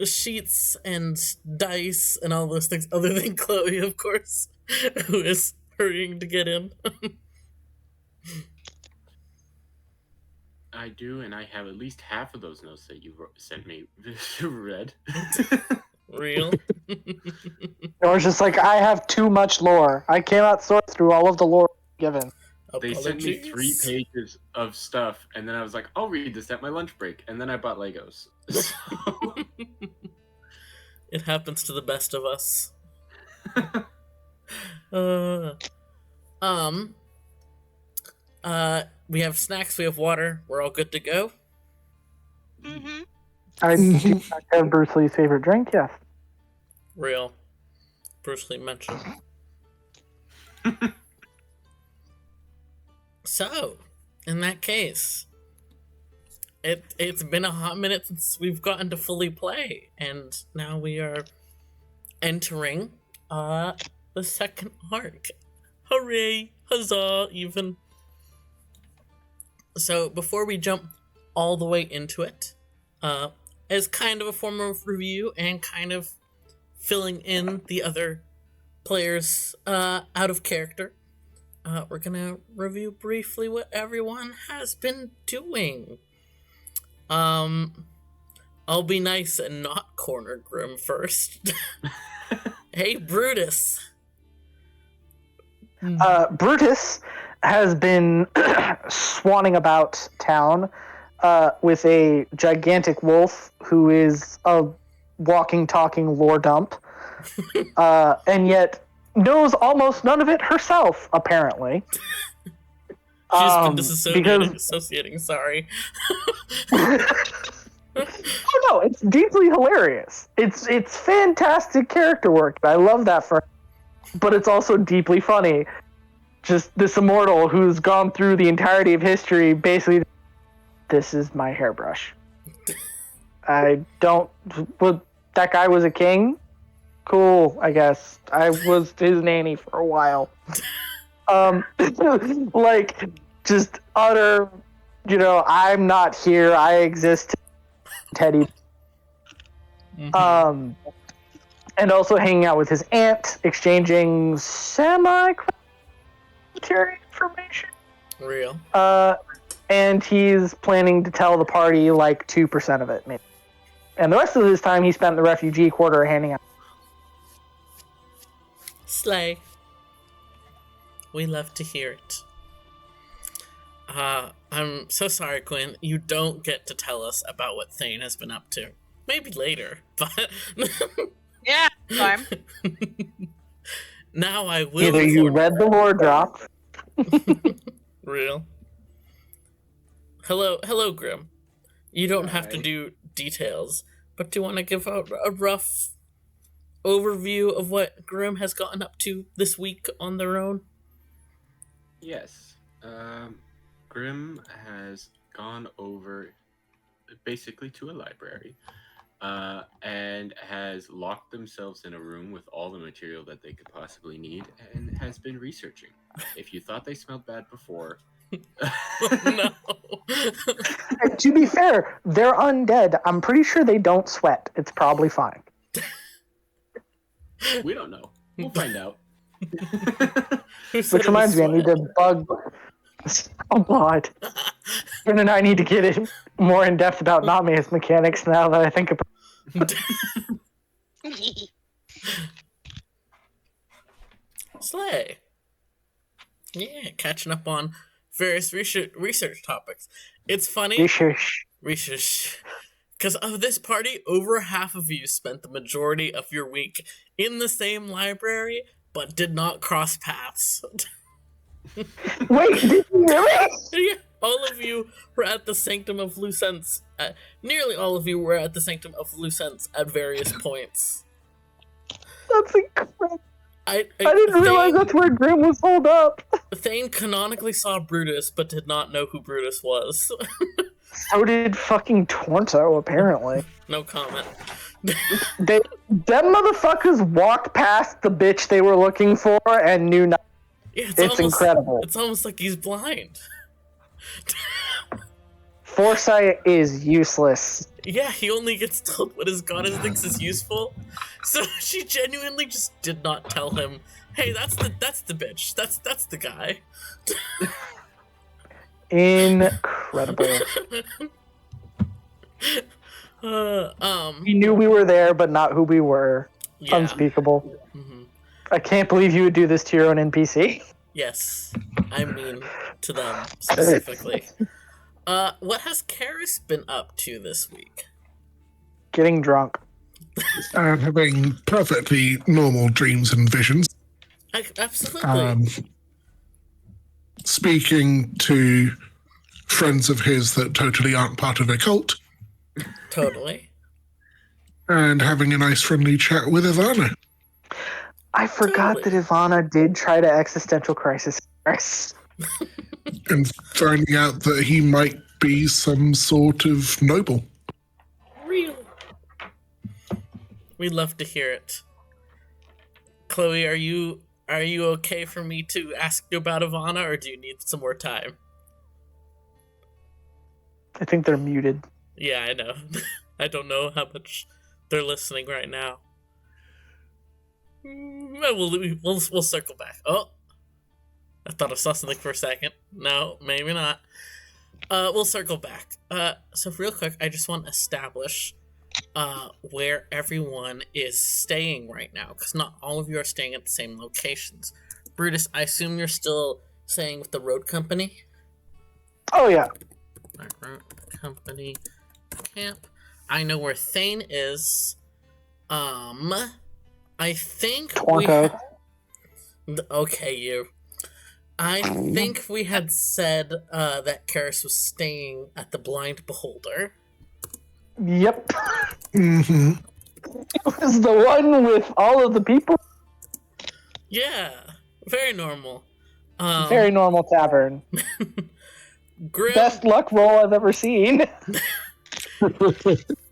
sheets and dice and all those things, other than Chloe, of course, who is hurrying to get in. I do, and I have at least half of those notes that you sent me read. Real. Or it's just like, I have too much lore. I cannot sort through all of the lore given. They sent me 3 pages of stuff, and then I was like, I'll read this at my lunch break, and then I bought Legos. It happens to the best of us. We have snacks, we have water, we're all good to go. Mm-hmm. I do have Bruce Lee's favorite drink, yes. Real. Bruce Lee mentioned. So, in that case, it's been a hot minute since we've gotten to fully play, and now we are entering the second arc. Hooray! Huzzah! Even. So, before we jump all the way into it, as kind of a form of review and kind of filling in the other players out of character, we're gonna review briefly what everyone has been doing. I'll be nice and not corner Grim first. Hey, Brutus. Brutus has been swanning about town with a gigantic wolf who is a walking, talking lore dump, and yet knows almost none of it herself, apparently. She's been disassociating, sorry. Oh no, it's deeply hilarious. It's fantastic character work. I love that for her. But it's also deeply funny. Just this immortal who's gone through the entirety of history, basically, this is my hairbrush. That guy was a king? Cool, I guess. I was his nanny for a while. Like, just utter, I'm not here, I exist, Teddy. Mm-hmm. And also hanging out with his aunt, exchanging semi-military information. Real. And he's planning to tell the party like 2% of it, maybe. And the rest of his time he spent in the refugee quarter handing out. Slay. We love to hear it. I'm so sorry, Quinn. You don't get to tell us about what Thane has been up to. Maybe later, but... Yeah, fine. Now I will... Either you read the lore drop. Real. Hello, Grim. You don't have to do details, but do you want to give a rough overview of what Grim has gotten up to this week on their own? Yes. Grim has gone over basically to a library and has locked themselves in a room with all the material that they could possibly need and has been researching. If you thought they smelled bad before... No. To be fair, they're undead. I'm pretty sure they don't sweat. It's probably fine. We don't know. We'll find out. Which reminds me, I need to bug... Oh god. Ken and I need to get it more in depth about Nami's mechanics now that I think about it. Slay. Yeah, catching up on various research topics. It's funny. Research. Because of this party, over half of you spent the majority of your week in the same library, but did not cross paths. Wait, did you really? Yeah, all of you were at the Sanctum of Lucence. Nearly all of you were at the Sanctum of Lucence at various points. That's incredible. I didn't realize that's where Grim was holed up. Thane canonically saw Brutus, but did not know who Brutus was. So did fucking Tornto, apparently. No comment. Them motherfuckers walked past the bitch they were looking for and knew nothing. Yeah, it's incredible. It's almost like he's blind. Foresight is useless Yeah, he only gets told what his goddess thinks is useful. So she genuinely just did not tell him, "Hey, that's the bitch. That's the guy." Incredible. Uh, He knew we were there, but not who we were. yeah. Unspeakable. Mhm. I can't believe you would do this to your own NPC. Yes, I mean to them specifically. What has Karis been up to this week? Getting drunk. And having perfectly normal dreams and visions. Absolutely. Speaking to friends of his that totally aren't part of a cult. Totally. And having a nice friendly chat with Ivana. I forgot Totally. that Ivana did try to existential crisis. And finding out that he might be some sort of noble. Real. We'd love to hear it. Chloe, are you okay for me to ask you about Ivana, or do you need some more time? I think they're muted. Yeah, I know. I don't know how much they're listening right now. We'll circle back. Oh, I thought I saw something for a second. No, maybe not. We'll circle back. So real quick, I just want to establish where everyone is staying right now, because not all of you are staying at the same locations. Brutus, I assume you're still staying with the road company? Oh, yeah. Road company camp. I know where Thane is. I think Twanko. Okay, you. I think we had said that Karis was staying at the Blind Beholder. Yep. Mm-hmm. It was the one with all of the people. Yeah, very normal. Very normal tavern. Grim, Best luck roll I've ever seen.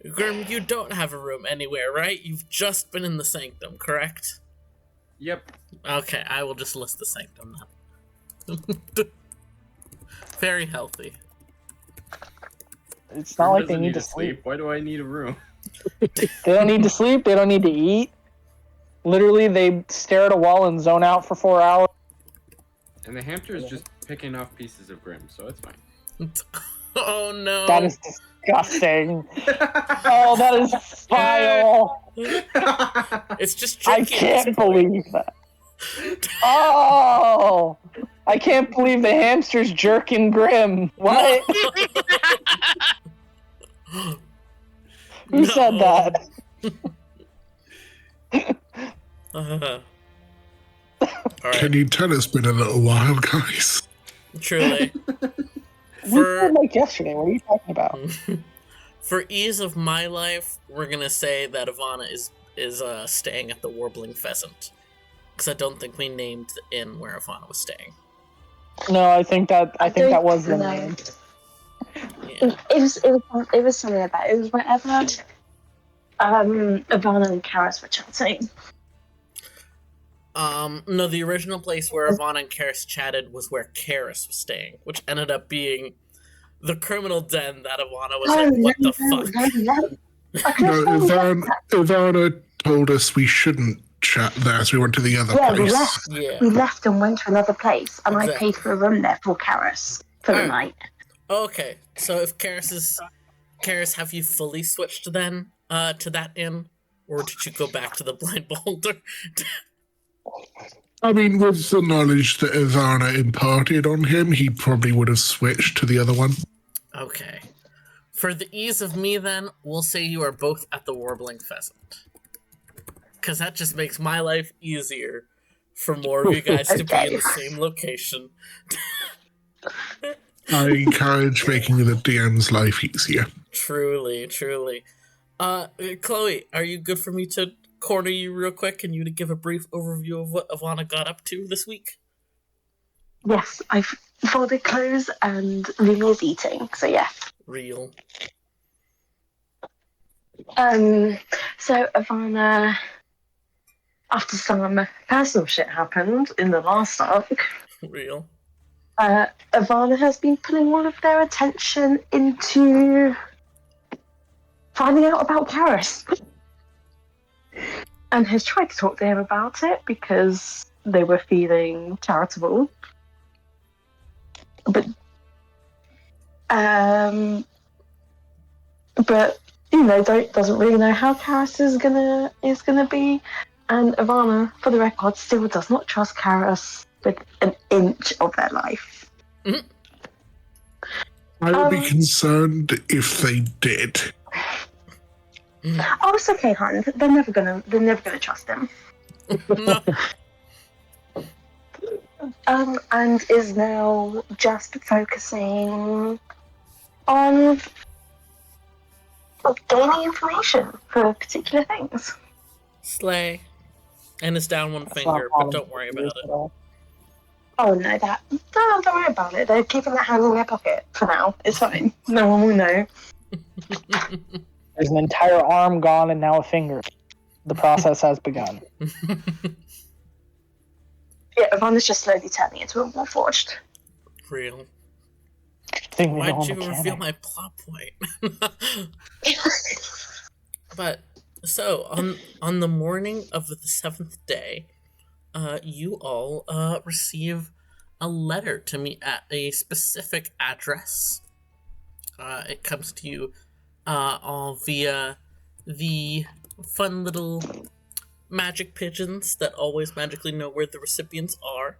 Grim, you don't have a room anywhere, right? You've just been in the sanctum, correct? Yep. Okay, I will just list the sanctum now. Very healthy. It's not Grim like they doesn't need to sleep. Why do I need a room? They don't need to sleep. They don't need to eat. Literally, they stare at a wall and zone out for 4 hours. And the hamster is just picking off pieces of Grim, so it's fine. Oh no. That is disgusting. Oh, that is vile. It's just I jerky at can't this point. believe that. Oh, I can't believe the hamster's jerking Grim. What? Who said that? Alright, Can you tell it's been a little while, guys? truly. We said like yesterday. What are you talking about? For ease of my life, we're gonna say that Ivana is staying at the Warbling Pheasant, because I don't think we named the inn where Ivana was staying. No, I think that was the name. Yeah. It was something like that. It was whenever Ivana and Karis were chatting. No, the original place where Ivana and Karis chatted was where Karis was staying, which ended up being the criminal den that Ivana was like, what the fuck? No, Ivana told us we shouldn't chat there, so we went to the other Yeah, we place. left. Yeah. We left and went to another place, and I Exactly. paid for a room there for Karis for the night. Okay, so if Karis, have you fully switched then to that inn, or did you go back to the Blind Beholder? I mean, with the knowledge that Ivana imparted on him, he probably would have switched to the other one. Okay. For the ease of me, then, we'll say you are both at the Warbling Pheasant. Because that just makes my life easier for more of you guys to be in the same location. I encourage making the DM's life easier. Truly, truly. Chloe, are you good for me to corner you real quick and you to give a brief overview of what Ivana got up to this week? Yes, I've folded clothes and Rumi's eating. So yeah. Real. So Ivana, after some personal shit happened in the last arc, Real. Ivana has been putting all of their attention into finding out about Karis. And has tried to talk to him about it because they were feeling charitable. But doesn't really know how Karis is gonna be. And Ivana, for the record, still does not trust Karis with an inch of their life. Mm-hmm. I would be concerned if they did. Oh, it's okay, hon. They're never gonna trust him. No. And is now just focusing on gaining information for particular things. Slay. And it's down one finger, but don't worry about it. Oh no, don't worry about it. They're keeping that hand in their pocket for now. It's fine. No one will know. There's an entire arm gone and now a finger. The process has begun. Yeah, Ivana's just slowly turning into a Warforged. Real. Why'd you reveal my plot point? But so on the morning of the 7th day, you all receive a letter to meet at a specific address. It comes to you all via the fun little magic pigeons that always magically know where the recipients are.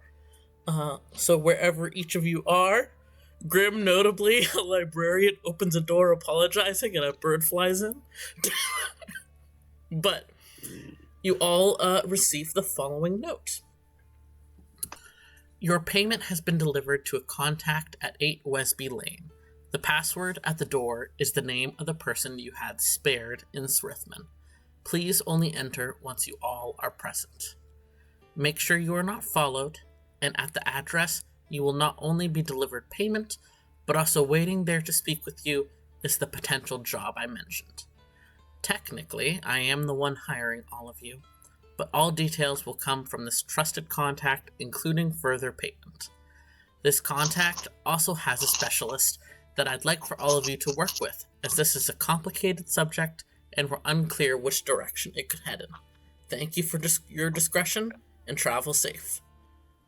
So wherever each of you are, Grim, notably, a librarian, opens a door apologizing and a bird flies in. But you all receive the following note. Your payment has been delivered to a contact at 8 Wesby Lane. The password at the door is the name of the person you had spared in Srithman. Please only enter once you all are present. Make sure you are not followed, and at the address, you will not only be delivered payment, but also waiting there to speak with you is the potential job I mentioned. Technically, I am the one hiring all of you, but all details will come from this trusted contact, including further payment. This contact also has a specialist that I'd like for all of you to work with, as this is a complicated subject and we're unclear which direction it could head in. Thank you for your discretion, and travel safe.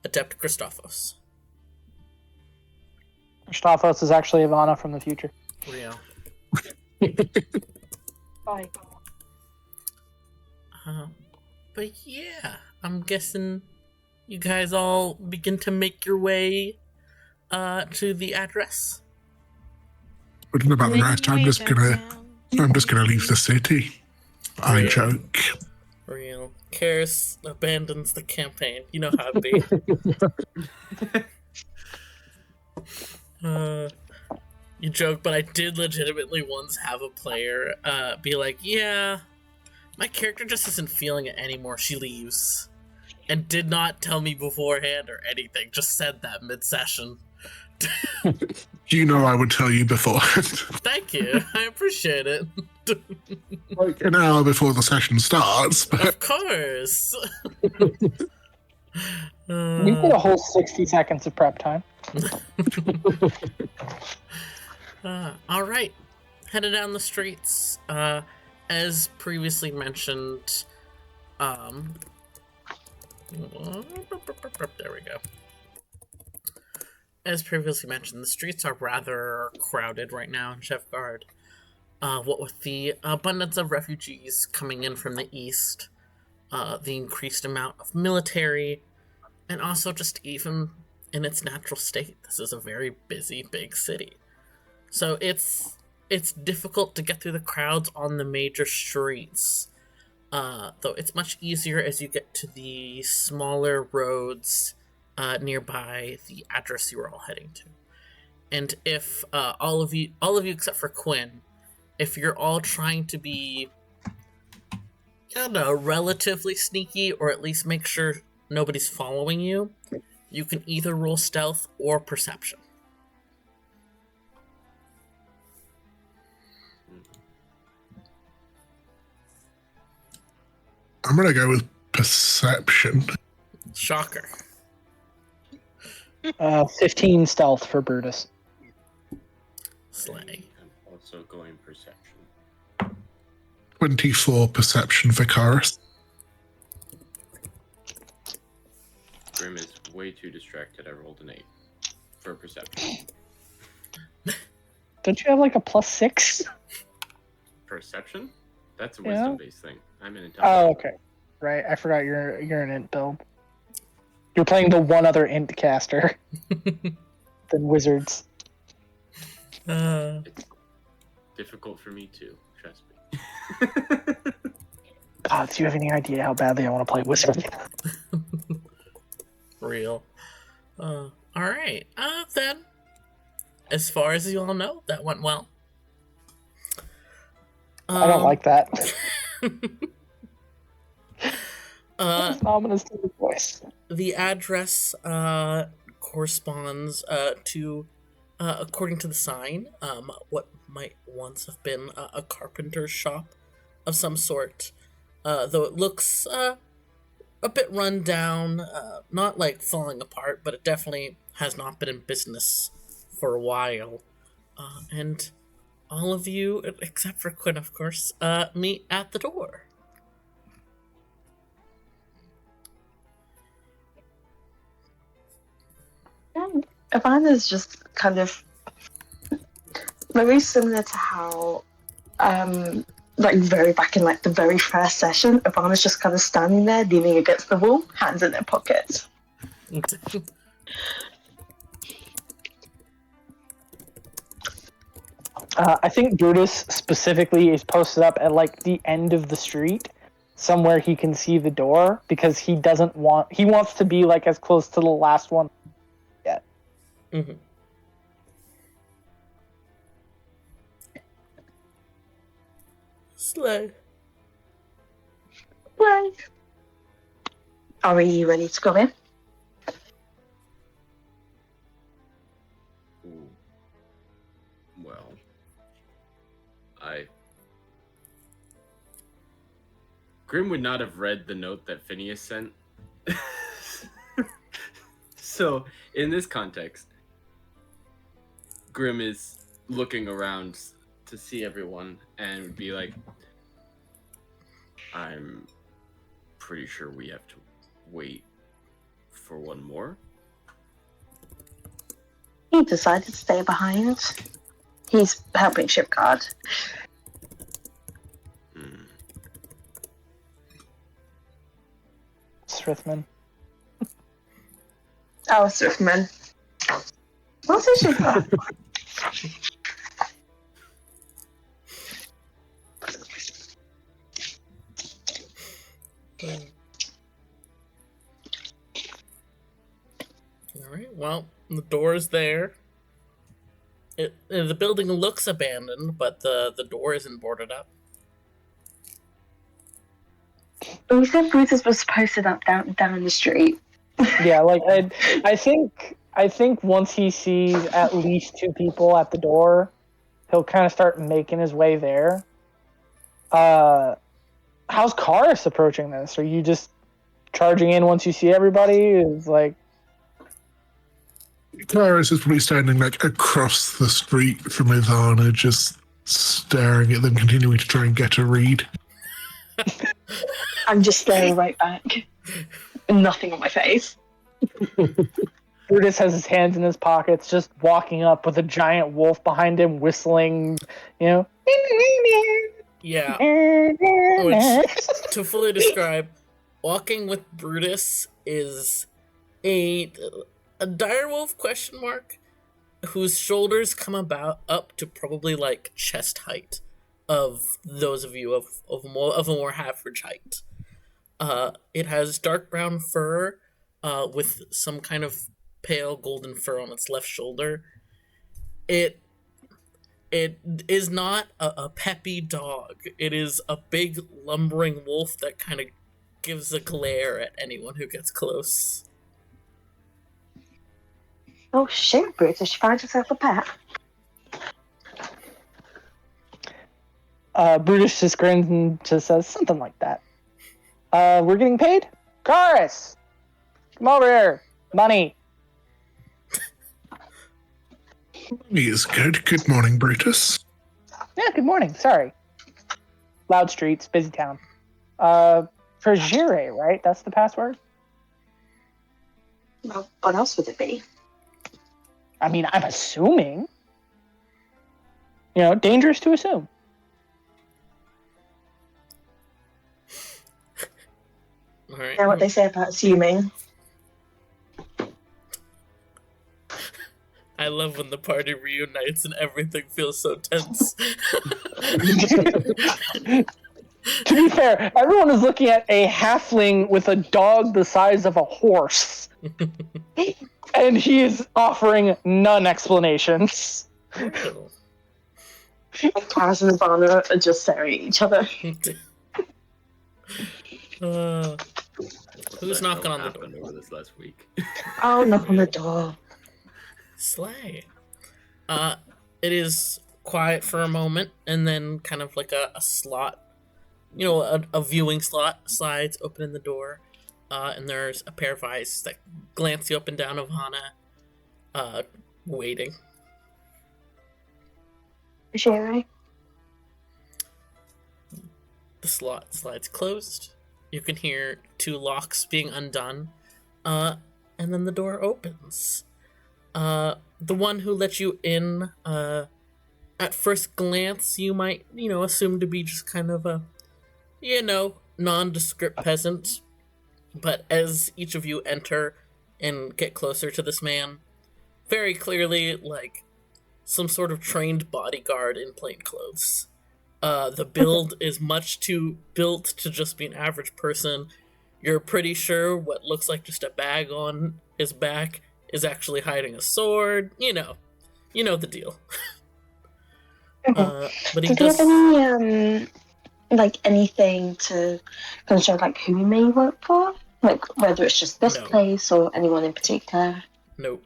Adept Christophos. Christophos is actually Ivana from the future. Real. Bye. But yeah, I'm guessing you guys all begin to make your way to the address. But about the rest, I'm just gonna leave the city. I joke. Real. Karis abandons the campaign. You know how it be. You joke, but I did legitimately once have a player be like, yeah, my character just isn't feeling it anymore. She leaves. And did not tell me beforehand or anything. Just said that mid-session. You know I would tell you beforehand. Thank you. I appreciate it. Like an hour before the session starts. But... Of course. We get a whole 60 seconds of prep time. All right. Headed down the streets. As previously mentioned, there we go. As previously mentioned, the streets are rather crowded right now in Chefgard. What with the abundance of refugees coming in from the east, the increased amount of military, and also just even in its natural state, this is a very busy, big city. So it's difficult to get through the crowds on the major streets, though it's much easier as you get to the smaller roads nearby the address you were all heading to. And if all of you except for Quinn, if you're all trying to be, I don't know, relatively sneaky, or at least make sure nobody's following you, you can either roll stealth or perception. I'm gonna go with perception. Shocker. 15 stealth for Brutus. Slay. I'm also going perception. 24 perception for Karis. Grim is way too distracted. I rolled an 8 for perception. Don't you have like a +6? Perception? That's a wisdom-based thing. I'm an intelligence. Oh, okay. Right, I forgot you're an int build. You're playing the one other int caster than wizards. It's difficult for me too, trust me. God, do you have any idea how badly I want to play wizard? Real. Alright. Then, as far as you all know, that went well. I don't like that. Uh, voice. The address corresponds to, according to the sign, what might once have been a carpenter's shop of some sort. Though it looks a bit run down, not like falling apart, but it definitely has not been in business for a while. And all of you, except for Quinn, of course, meet at the door. Ivana's just kind of very similar to how, like very back in like the very first session, Ivana's just kind of standing there, leaning against the wall, hands in their pockets. I think Brutus specifically is posted up at like the end of the street, somewhere he can see the door, because he wants to be like as close to the last one yet. Mm-hmm. Slay. Right. Are we ready to go in? Ooh. Well, Grim would not have read the note that Phineas sent. So, in this context, Grim is looking around to see everyone and would be like, I'm pretty sure we have to wait for one more. He decided to stay behind. He's helping ship guard. Srithman. Oh, Swiftman. What's his ship guard? Alright, well, the door is there. The building looks abandoned, but the door isn't boarded up. We said Brutus was posted up down the street. Yeah, like I think once he sees at least 2 people at the door, he'll kind of start making his way there. How's Karis approaching this? Are you just charging in once you see everybody? Is like Karis is probably standing like across the street from Ivana, just staring at them, continuing to try and get a read. I'm just staring right back. Nothing on my face. Brutus has his hands in his pockets, just walking up with a giant wolf behind him, whistling, you know. Yeah. Which, to fully describe, walking with Brutus is a direwolf ? Whose shoulders come up to probably like chest height of those of you of a more average height. It has dark brown fur with some kind of pale golden fur on its left shoulder. It is not a peppy dog. It is a big lumbering wolf that kind of gives a glare at anyone who gets close. Oh shit, Brutus, you find yourself a pet? Brutus just grins and just says something like that. We're getting paid? Karis! Come over here. Money. He is good. Good morning, Brutus. Yeah, good morning. Sorry. loud streets, busy town. For Jire, right? That's the password? Well, what else would it be? I mean, I'm assuming. Dangerous to assume. All right. You know what they say about assuming? I love when the party reunites and everything feels so tense. To be fair, everyone is looking at a halfling with a dog the size of a horse. And he is offering none explanations. Oh. And Kaz and Ivana are just staring at each other. Who's knocking on the door? Over this last week. Oh, knock on the door. Slay. It is quiet for a moment, and then kind of like a slot, a viewing slot slides open in the door, and there's a pair of eyes that glance you up and down of Hana, waiting. Sherry? The slot slides closed. You can hear 2 locks being undone, and then the door opens. The one who let you in, at first glance, you might, assume to be just kind of a, nondescript peasant. But as each of you enter and get closer to this man, very clearly, like, some sort of trained bodyguard in plain clothes. The build is much too built to just be an average person. You're pretty sure what looks like just a bag on his back is actually hiding a sword. You know the deal. But he Do you does. have any, anything to kind of show, who we may work for? Whether it's just this place or anyone in particular? Nope.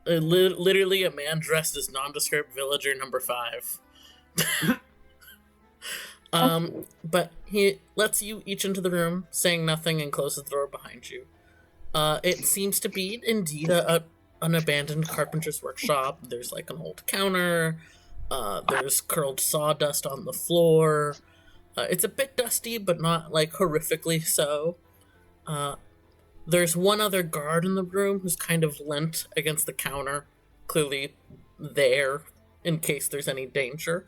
Literally a man dressed as nondescript villager number 5. But he lets you each into the room, saying nothing, and closes the door behind you. It seems to be indeed an abandoned carpenter's workshop. There's like an old counter. There's curled sawdust on the floor. It's a bit dusty, but not like horrifically so. There's one other guard in the room who's kind of leant against the counter, clearly there in case there's any danger.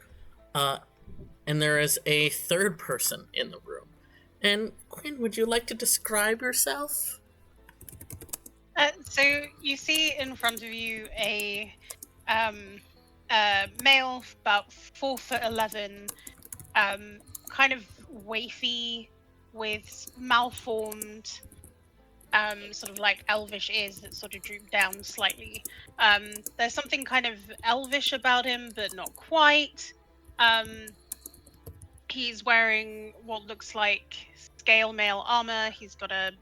And there is a third person in the room. And Quinn, would you like to describe yourself? So you see in front of you a male, about 4'11", kind of wafy, with malformed, sort of like elvish ears that sort of droop down slightly. There's something kind of elvish about him, but not quite. He's wearing what looks like scale mail armor. He's got a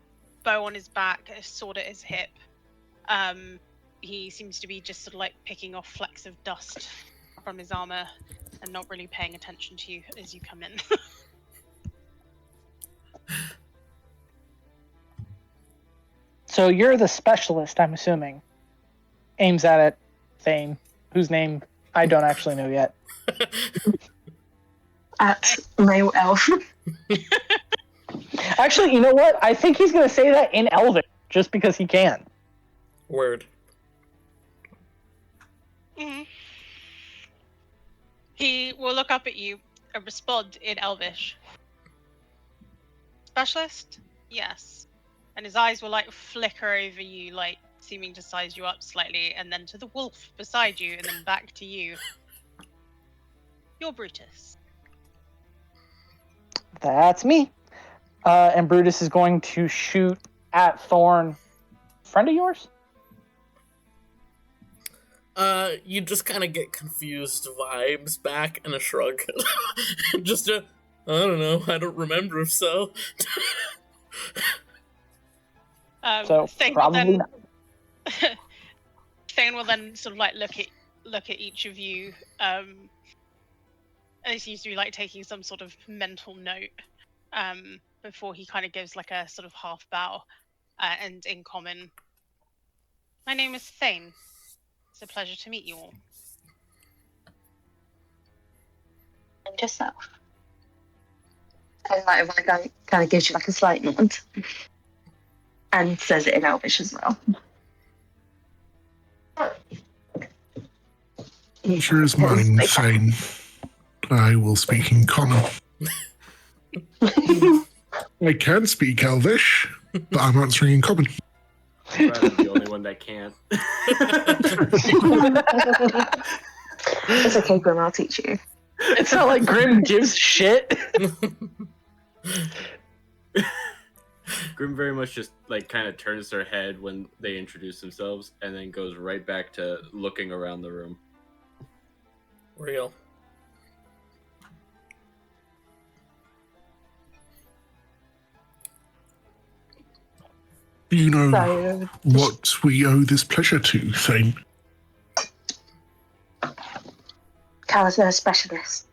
bow on his back, a sword at his hip. He seems to be just sort of like picking off flecks of dust from his armor and not really paying attention to you as you come in. So you're the specialist, I'm assuming. Aims at it, Thane, whose name I don't actually know yet. At male elf. Actually, you know what? I think he's going to say that in Elvish, just because he can. Word. Mm-hmm. He will look up at you and respond in Elvish. Specialist? Yes. And his eyes will flicker over you, seeming to size you up slightly, and then to the wolf beside you, and then back to you. You're Brutus. That's me. And Brutus is going to shoot at Thorn. Friend of yours? You just kind of get confused vibes back and a shrug. Just I don't know, I don't remember if so. So probably not. Thane will then sort of look at each of you, and he seems to be taking some sort of mental note, before he kind of gives a sort of half bow, and in common, my name is Thane. It's a pleasure to meet you all. And yourself. And like Ivana kind of gives you like a slight nod and says it in Elvish as well. Pleasure is mine, Thane. I will speak in common. I can speak Elvish, but I'm answering in common. I'm the only one that can't. It's okay, Grim, I'll teach you. It's not like Grim gives shit. Grim very much just like kind of turns their head when they introduce themselves and then goes right back to looking around the room. Real. Do you know what we owe this pleasure to, Thane? Cal's a specialist.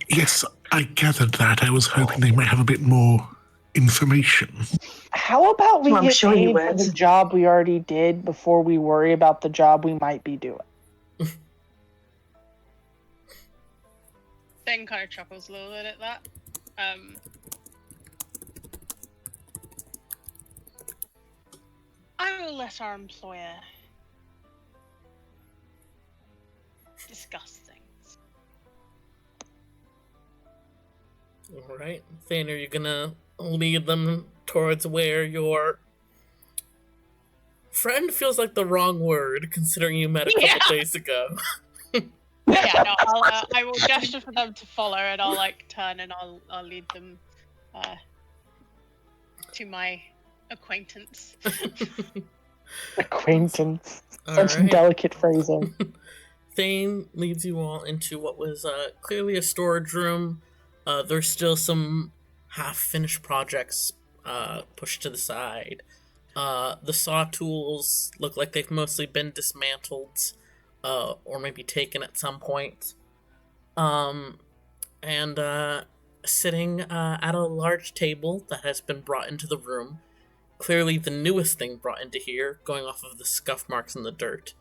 Yes, I gathered that. I was hoping they might have a bit more information. How about we Well, I'm get sure you paid for would. the job we already did before we worry about the job we might be doing? Ben kind of chuckles a little bit at that. I will let our employer discuss things. Alright. Thane, are you gonna lead them towards where your friend feels like the wrong word, considering you met a couple days ago? Yeah, no, I will gesture for them to follow, and I'll like turn and I'll lead them to my acquaintance. Acquaintance. All Such right. delicate phrasing. Thane leads you all into what was clearly a storage room. There's still some half-finished projects pushed to the side. The saw tools look like they've mostly been dismantled or maybe taken at some point. And sitting at a large table that has been brought into the room, clearly the newest thing brought into here, going off of the scuff marks in the dirt,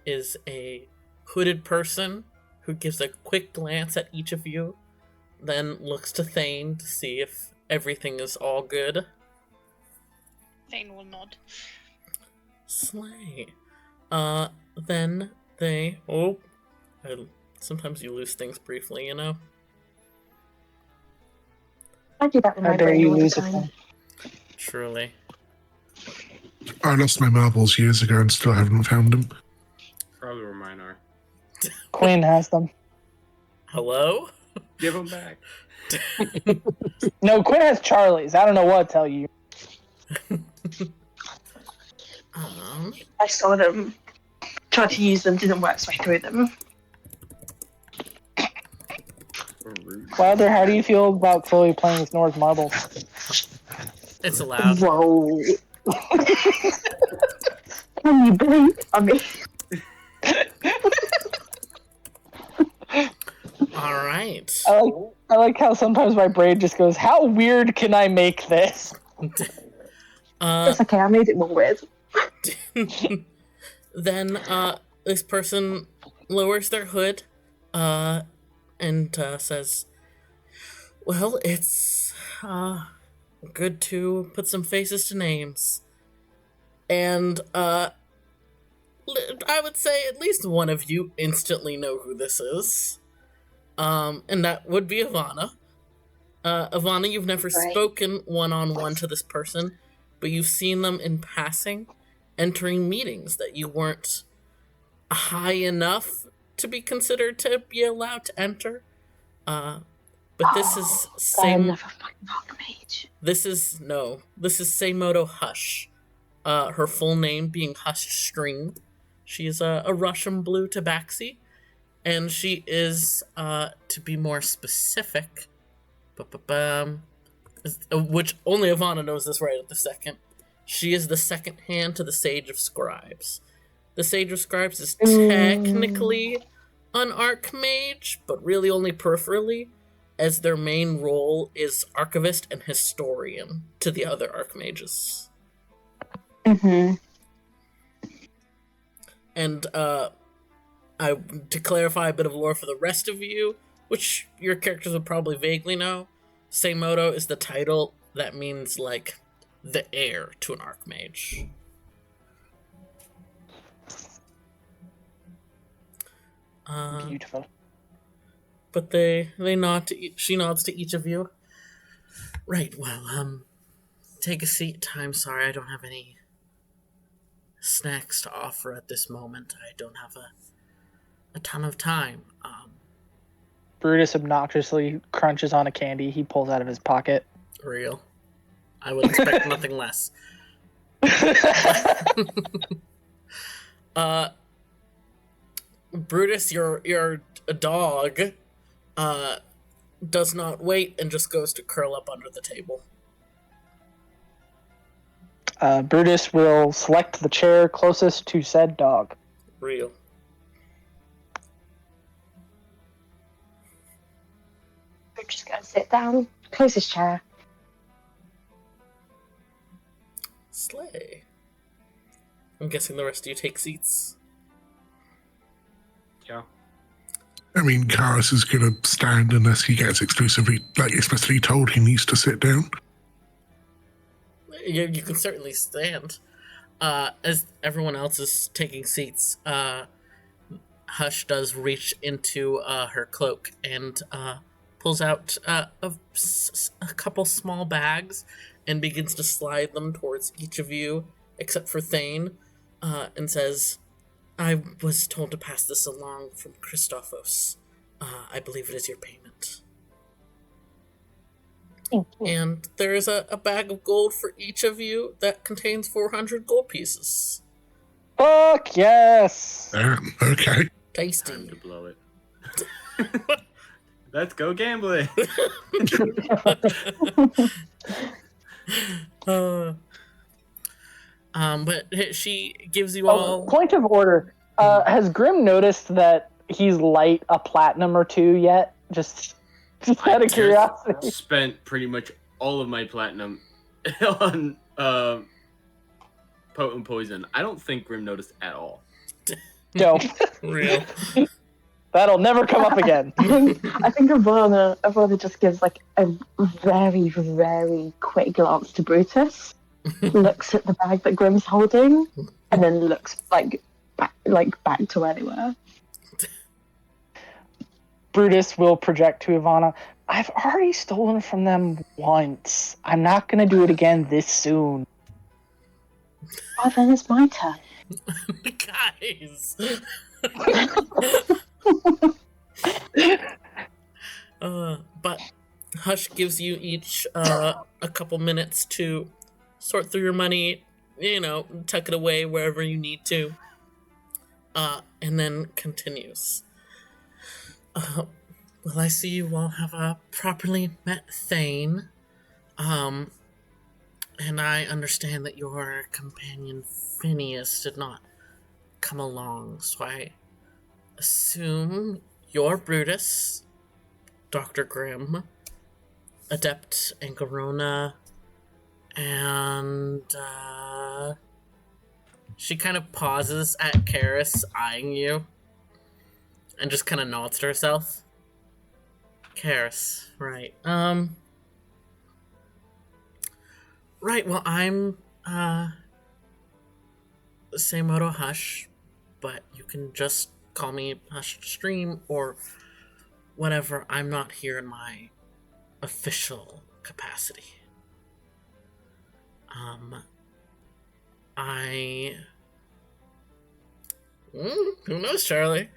is a hooded person who gives a quick glance at each of you, then looks to Thane to see if everything is all good. Thane will nod. Slay. Then they... sometimes you lose things briefly, you know? I do that with How my dare brain you all the lose it time. then? Truly. I lost my marbles years ago and still haven't found them. Probably where mine are. Quinn has them. Hello? Give them back. No, Quinn has Charlie's. I don't know what to tell you. I saw them, tried to use them, didn't work, so I threw them. Wilder, how do you feel about Chloe playing with Nora's marbles? It's allowed. Whoa. Can you believe? I mean, Alright. I like how sometimes my brain just goes, how weird can I make this? it's okay, I made it more weird. Then this person lowers their hood and says, well, it's good to put some faces to names. And I would say at least one of you instantly know who this is. And that would be Ivana. Ivana, you've never spoken one-on-one to this person, but you've seen them in passing, entering meetings that you weren't high enough to be considered to be allowed to enter. But this is This is Seimoto Hush. Her full name being Hush String. She's a Russian blue tabaxi, and she is, to be more specific, which only Ivana knows this right at the second. She is the second hand to the Sage of Scribes. The Sage of Scribes is technically an archmage, but really only peripherally, as their main role is archivist and historian to the other archmages. Mm-hmm. And to clarify a bit of lore for the rest of you, which your characters would probably vaguely know. Seimoto is the title that means, like, the heir to an archmage. Beautiful. But they nod to she nods to each of you. Right, well, take a seat. I'm sorry I don't have any snacks to offer at this moment. I don't have a ton of time. Brutus obnoxiously crunches on a candy he pulls out of his pocket. Real. I would expect nothing less. Brutus, your dog, does not wait and just goes to curl up under the table. Brutus will select the chair closest to said dog. Real. We're just gonna sit down, closest chair. Slay. I'm guessing the rest of you take seats. Yeah. I mean, Karis is going to stand unless he gets explicitly told he needs to sit down. You can certainly stand. As everyone else is taking seats, Hush does reach into her cloak and pulls out a couple small bags and begins to slide them towards each of you, except for Thane, and says, I was told to pass this along from Christophos. I believe it is your payment. And there is a bag of gold for each of you that contains 400 gold pieces. Fuck yes! Okay. Tasty. Time to blow it. Let's go gambling. But she gives you all. Point of order. Has Grim noticed that he's light a platinum or two yet? Just out of curiosity. Spent pretty much all of my platinum on potent poison. I don't think Grim noticed at all. No. Real. That'll never come up again. I think Ivana just gives like a very, very quick glance to Brutus, looks at the bag that Grim's holding, and then looks back to where they were. Brutus will project to Ivana, I've already stolen from them once. I'm not going to do it again this soon. Oh, then it's my turn. Guys! But Hush gives you each a couple minutes to sort through your money, tuck it away wherever you need to, and then continues. Well, I see you all have properly met Thane, and I understand that your companion Phineas did not come along, so I assume you're Brutus, Dr. Grimm, Adept Angarona, and she kind of pauses at Karis, eyeing you, and just kind of nods to herself. Karis, right. Right, well, I'm Seimoto Hush, but you can just call me Hush Stream or whatever. I'm not here in my official capacity. Who knows, Charlie?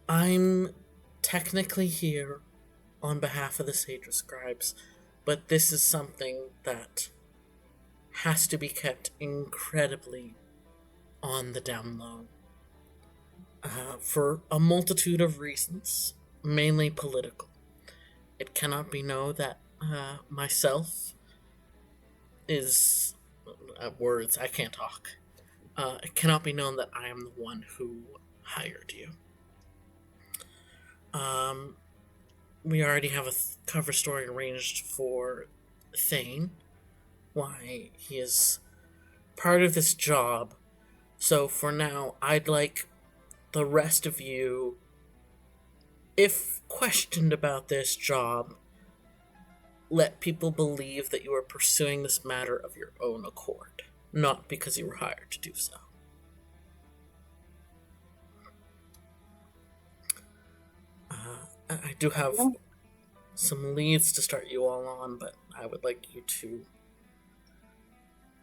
I'm technically here on behalf of the Sage of Scribes, but this is something that has to be kept incredibly on the down low. For a multitude of reasons, mainly political. It cannot be known that myself is... words, I can't talk. It cannot be known that I am the one who hired you. We already have a cover story arranged for Thane. Why he is part of this job So for now, I'd like the rest of you, if questioned about this job, let people believe that you are pursuing this matter of your own accord, not because you were hired to do so. I do have some leads to start you all on, but I would like you to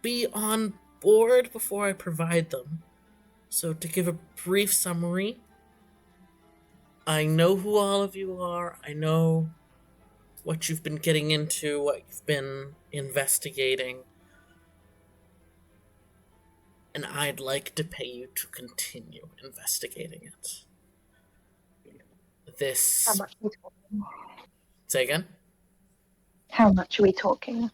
be on board before I provide them. So to give a brief summary, I know who all of you are. I know what you've been getting into, what you've been investigating. And I'd like to pay you to continue investigating it. How much are we talking? Say again? How much are we talking?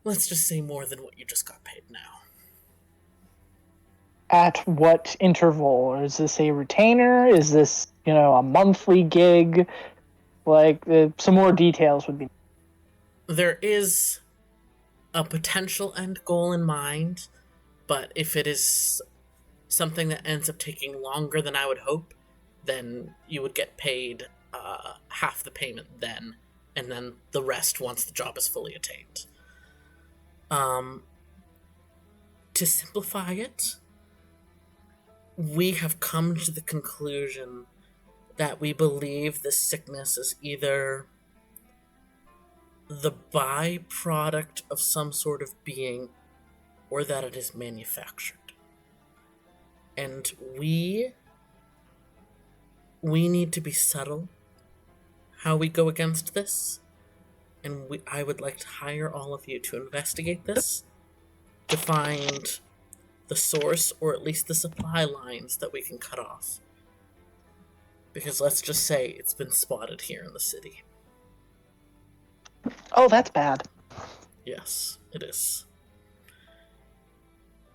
Let's just say more than what you just got paid now. At what interval? Is this a retainer? Is this, a monthly gig? Some more details would be. There is a potential end goal in mind, but if it is something that ends up taking longer than I would hope, then you would get paid half the payment then, and then the rest once the job is fully attained. To simplify it, we have come to the conclusion that we believe this sickness is either the byproduct of some sort of being or that it is manufactured. And we need to be subtle how we go against this, and I would like to hire all of you to investigate this, to find the source or at least the supply lines that we can cut off. Because let's just say it's been spotted here in the city. Oh, that's bad. Yes, it is.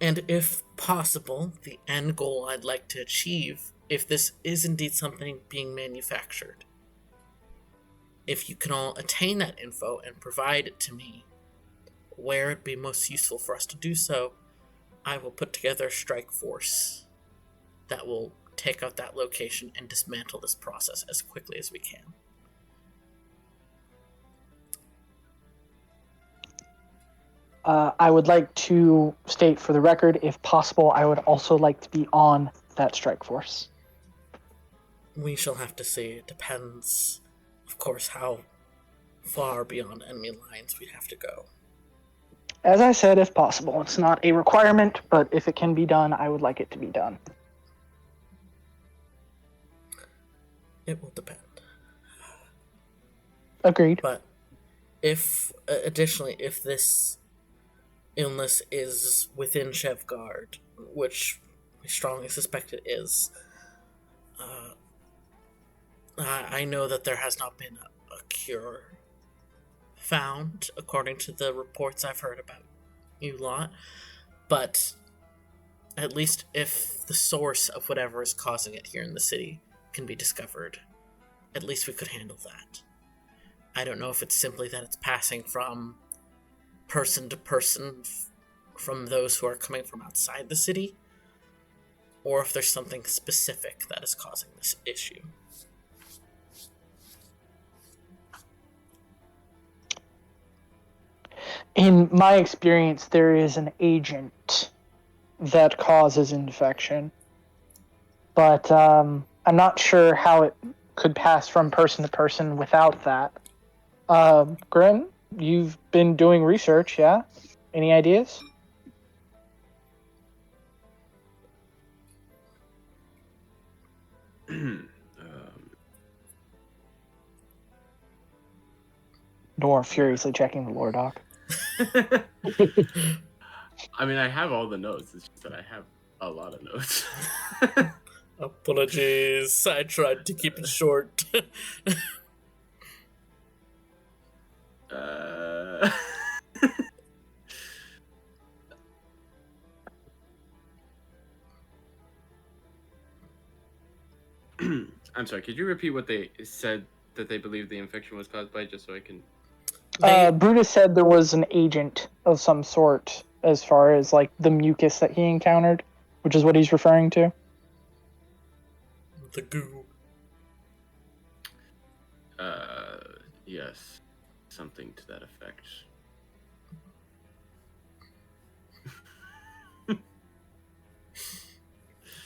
And if possible, the end goal I'd like to achieve, if this is indeed something being manufactured, if you can all attain that info and provide it to me where it'd be most useful for us to do so, I will put together a strike force that will take out that location and dismantle this process as quickly as we can. I would like to state for the record, if possible, I would also like to be on that strike force. We shall have to see. It depends, of course, how far beyond enemy lines we have to go. As I said, if possible. It's not a requirement, but if it can be done, I would like it to be done. It will depend. Agreed. But if, additionally, if this illness is within Shevgard, which we strongly suspect it is, I know that there has not been a cure found, according to the reports I've heard about you lot, but at least if the source of whatever is causing it here in the city can be discovered, at least we could handle that. I don't know if it's simply that it's passing from person to person from those who are coming from outside the city, or if there's something specific that is causing this issue. In my experience, there is an agent that causes infection, but I'm not sure how it could pass from person to person without that. Grim, you've been doing research, yeah? Any ideas? Nor furiously checking the lore doc. I mean, I have all the notes. It's just that I have a lot of notes. Apologies. I tried to keep it short. I'm sorry, could you repeat what they said that they believe the infection was caused by, just so I can... Brutus said there was an agent of some sort as far as like the mucus that he encountered, which is what he's referring to. The goo. Yes. Something to that effect.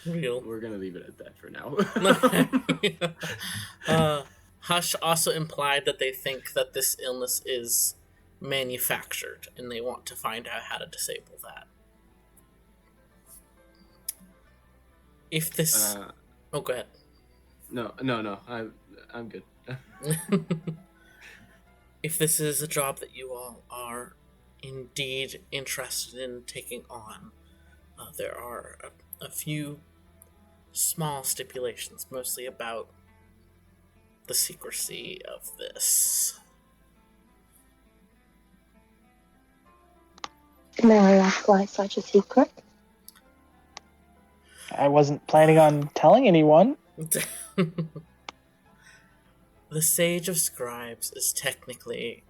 Real. We're gonna leave it at that for now. Hush also implied that they think that this illness is manufactured, and they want to find out how to disable that. If this... oh, go ahead. No. I'm good. If this is a job that you all are indeed interested in taking on, there are a few small stipulations, mostly about the secrecy of this. May I ask why it's such a secret? I wasn't planning on telling anyone. The Sage of Scribes is technically...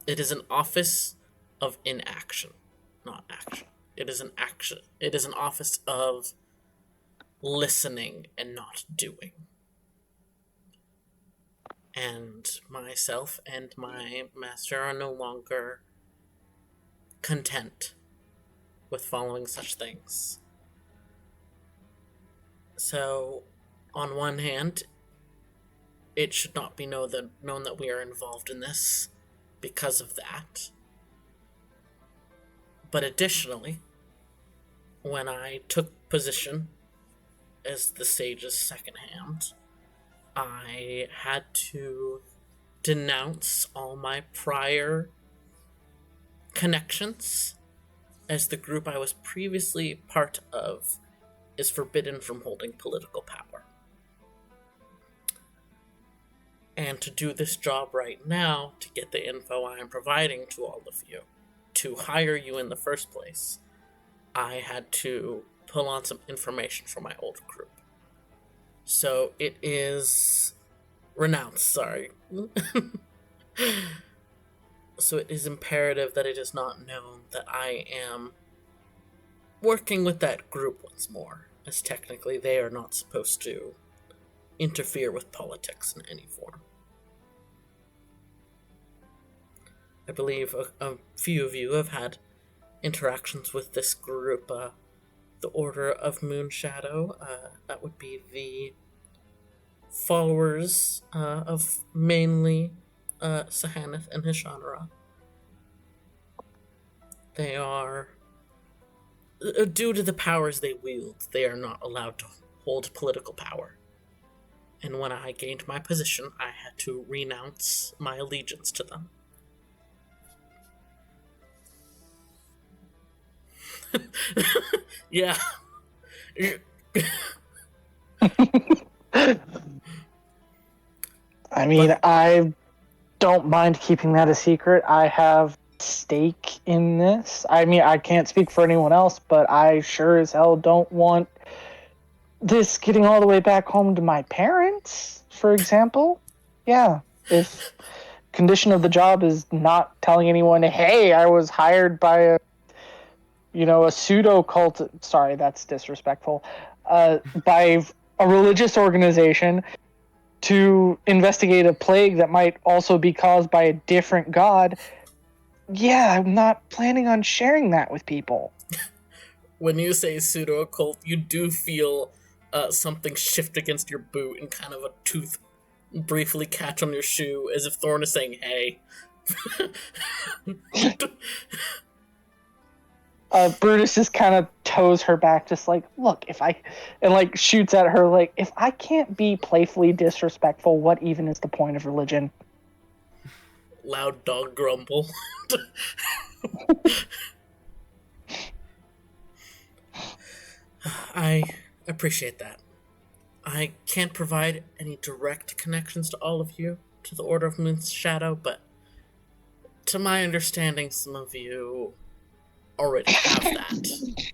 it is an office of inaction, not action. It is an action. It is an office of listening and not doing. And myself and my master are no longer content with following such things. So, on one hand, it should not be known that we are involved in this because of that. But additionally, when I took position as the Sage's second hand, I had to denounce all my prior connections, as the group I was previously part of is forbidden from holding political power. And to do this job right now, to get the info I am providing to all of you, to hire you in the first place, I had to pull on some information from my old group. So it is renounced, sorry. So it is imperative that it is not known that I am working with that group once more, as technically they are not supposed to interfere with politics in any form. I believe a few of you have had interactions with this group, the Order of Moonshadow. That would be the followers of mainly Sahaneth and Hishanra. They are, due to the powers they wield, they are not allowed to hold political power. And when I gained my position, I had to renounce my allegiance to them. Yeah. I mean, I don't mind keeping that a secret. I have stake in this. I mean, I can't speak for anyone else, but I sure as hell don't want this getting all the way back home to my parents, for example. Yeah, if condition of the job is not telling anyone, hey, I was hired by a pseudo cult. Sorry, that's disrespectful. By a religious organization to investigate a plague that might also be caused by a different god. Yeah, I'm not planning on sharing that with people. When you say pseudo occult, you do feel something shift against your boot and kind of a tooth briefly catch on your shoe, as if Thorn is saying, hey. Brutus just kind of toes her back, just like, look, and shoots at her, like, if I can't be playfully disrespectful, what even is the point of religion? Loud dog grumble. I appreciate that. I can't provide any direct connections to all of you, to the Order of Moonshadow, but to my understanding, some of you already have that.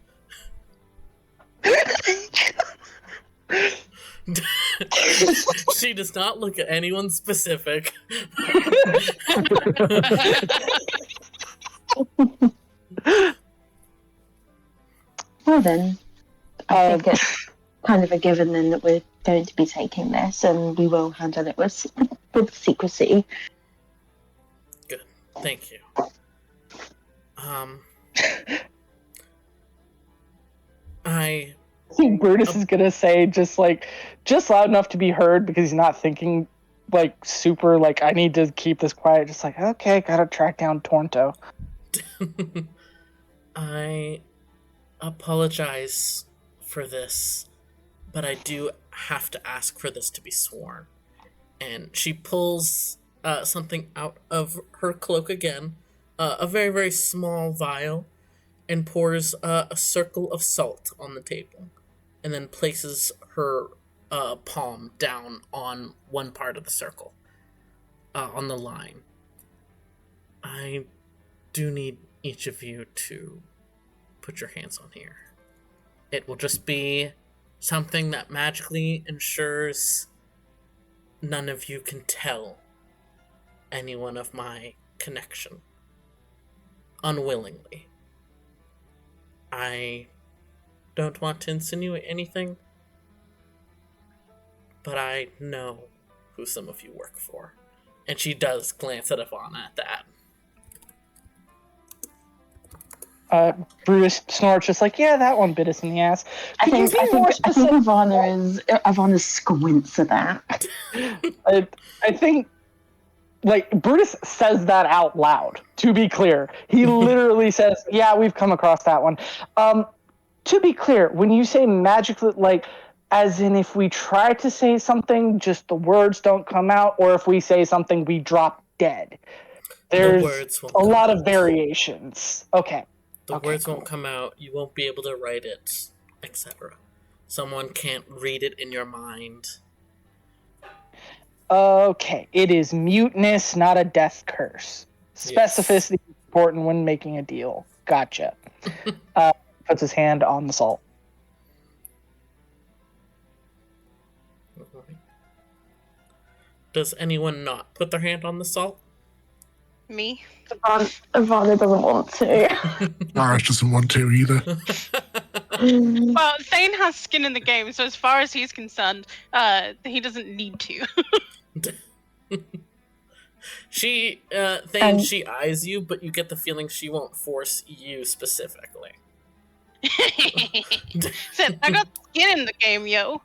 She does not look at anyone specific. Well then, I think it's kind of a given then that we're going to be taking this, and we will handle it with secrecy. Good. Thank you. I think Brutus is gonna say just loud enough to be heard because he's not thinking super I need to keep this quiet. Just okay, gotta track down Tornto. I apologize for this, but I do have to ask for this to be sworn. And she pulls something out of her cloak again, a very, very small vial, and pours a circle of salt on the table, and then places her palm down on one part of the circle, on the line. I do need each of you to put your hands on here. It will just be something that magically ensures none of you can tell anyone of my connection unwillingly. I don't want to insinuate anything, but I know who some of you work for. And she does glance at Ivana at that. Brutus snorts just yeah, that one bit us in the ass. I think Ivana squints at that. I think Brutus says that out loud, to be clear. He literally says, yeah, we've come across that one. To be clear, when you say magically, as in if we try to say something, just the words don't come out, or if we say something, we drop dead. There's a lot of variations. Okay. The words won't come out, you won't be able to write it, etc. Someone can't read it in your mind. Okay, it is muteness, not a death curse. Specificity is important when making a deal. Gotcha. Puts his hand on the salt. Does anyone not put their hand on the salt? Me? Ivana doesn't want to. Arash doesn't want to either. Well, Thane has skin in the game, so as far as he's concerned, he doesn't need to. She eyes you, but you get the feeling she won't force you specifically. Said, I got skin in the game, yo.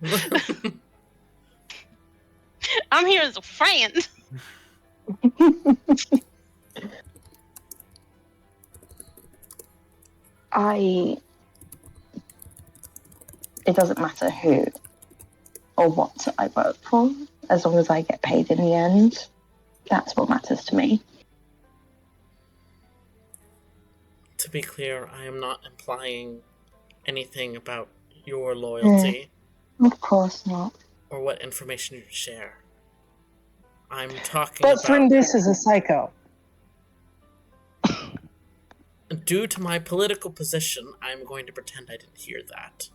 I'm here as a friend. It doesn't matter who or what I work for, as long as I get paid in the end. That's what matters to me. To be clear, I am not implying anything about your loyalty. Of course not. Or what information you share. I'm talking but about... But Frindis is a psycho. Due to my political position, I'm going to pretend I didn't hear that.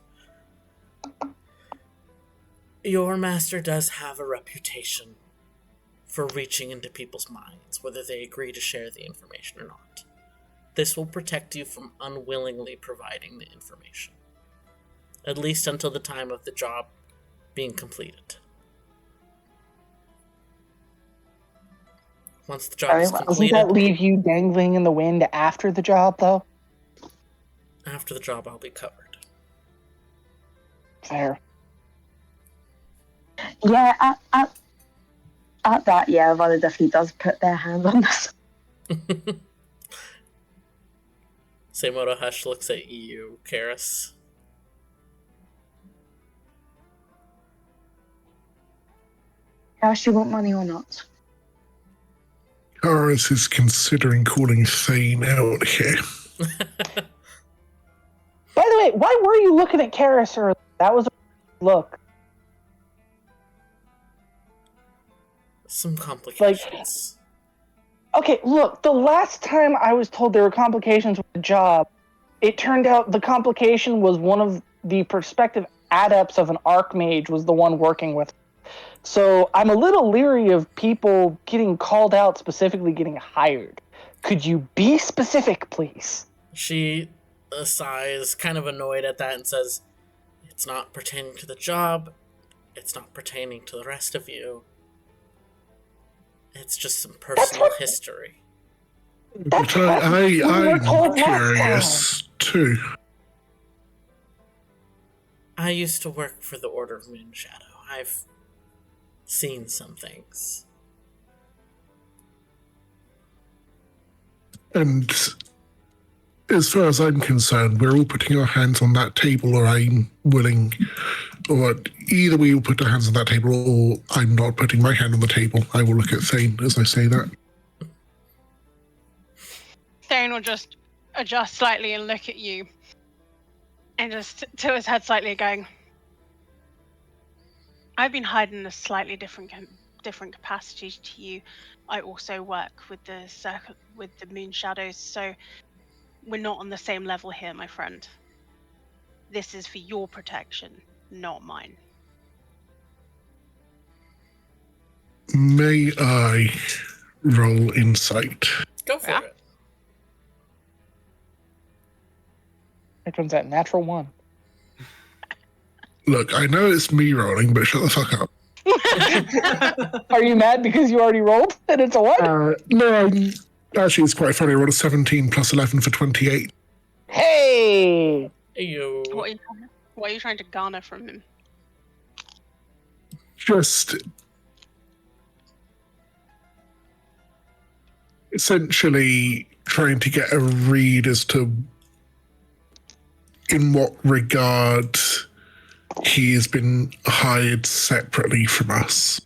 Your master does have a reputation for reaching into people's minds, whether they agree to share the information or not. This will protect you from unwillingly providing the information, at least until the time of the job being completed. Once the job is completed... Doesn't that leave you dangling in the wind after the job, though? After the job, I'll be covered. Fair. Yeah, at that, yeah, Ivana definitely does put their hands on this. Seimoto Hush looks at you, Karis. Does she want money or not? Karis is considering calling Thane out here. By the way, why were you looking at Karis earlier? That was a look. Some complications. Okay, look, the last time I was told there were complications with the job, it turned out the complication was one of the prospective adepts of an archmage was the one working with. So I'm a little leery of people getting called out, specifically getting hired. Could you be specific, please? She sighs, kind of annoyed at that, and says, "It's not pertaining to the job. It's not pertaining to the rest of you. It's just some personal history." But I'm curious too. I used to work for the Order of Moonshadow. I've seen some things. And as far as I'm concerned, we're all putting our hands on that table, or I'm willing, or either we will put our hands on that table, or I'm not putting my hand on the table. I will look at Thane as I say that. Thane will just adjust slightly and look at you, and just tilt his head slightly, going, "I've been hiding in a slightly different capacity to you. I also work with the Moon Shadows, so we're not on the same level here, my friend. This is for your protection, not mine." May I roll insight? Go for it. Here comes that natural one. Look, I know it's me rolling, but shut the fuck up. Are you mad because you already rolled and it's a what? No, actually, it's quite funny. I rolled a 17 plus 11 for 28. Hey! Ew. What are you trying to garner from him? Just essentially trying to get a read as to in what regard he has been hired separately from us.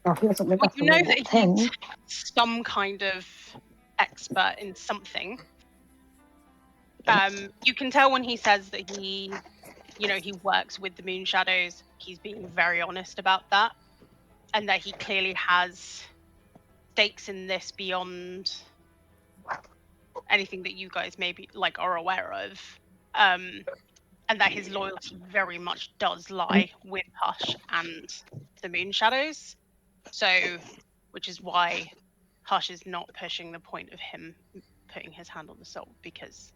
Oh, he doesn't live Well, up you on know level that 10. he's some kind of expert in something. You can tell when he says that he works with the Moon Shadows, he's being very honest about that, and that he clearly has stakes in this beyond anything that you guys maybe are aware of, and that his loyalty very much does lie with Hush and the Moon Shadows. So, which is why Hush is not pushing the point of him putting his hand on the soul, because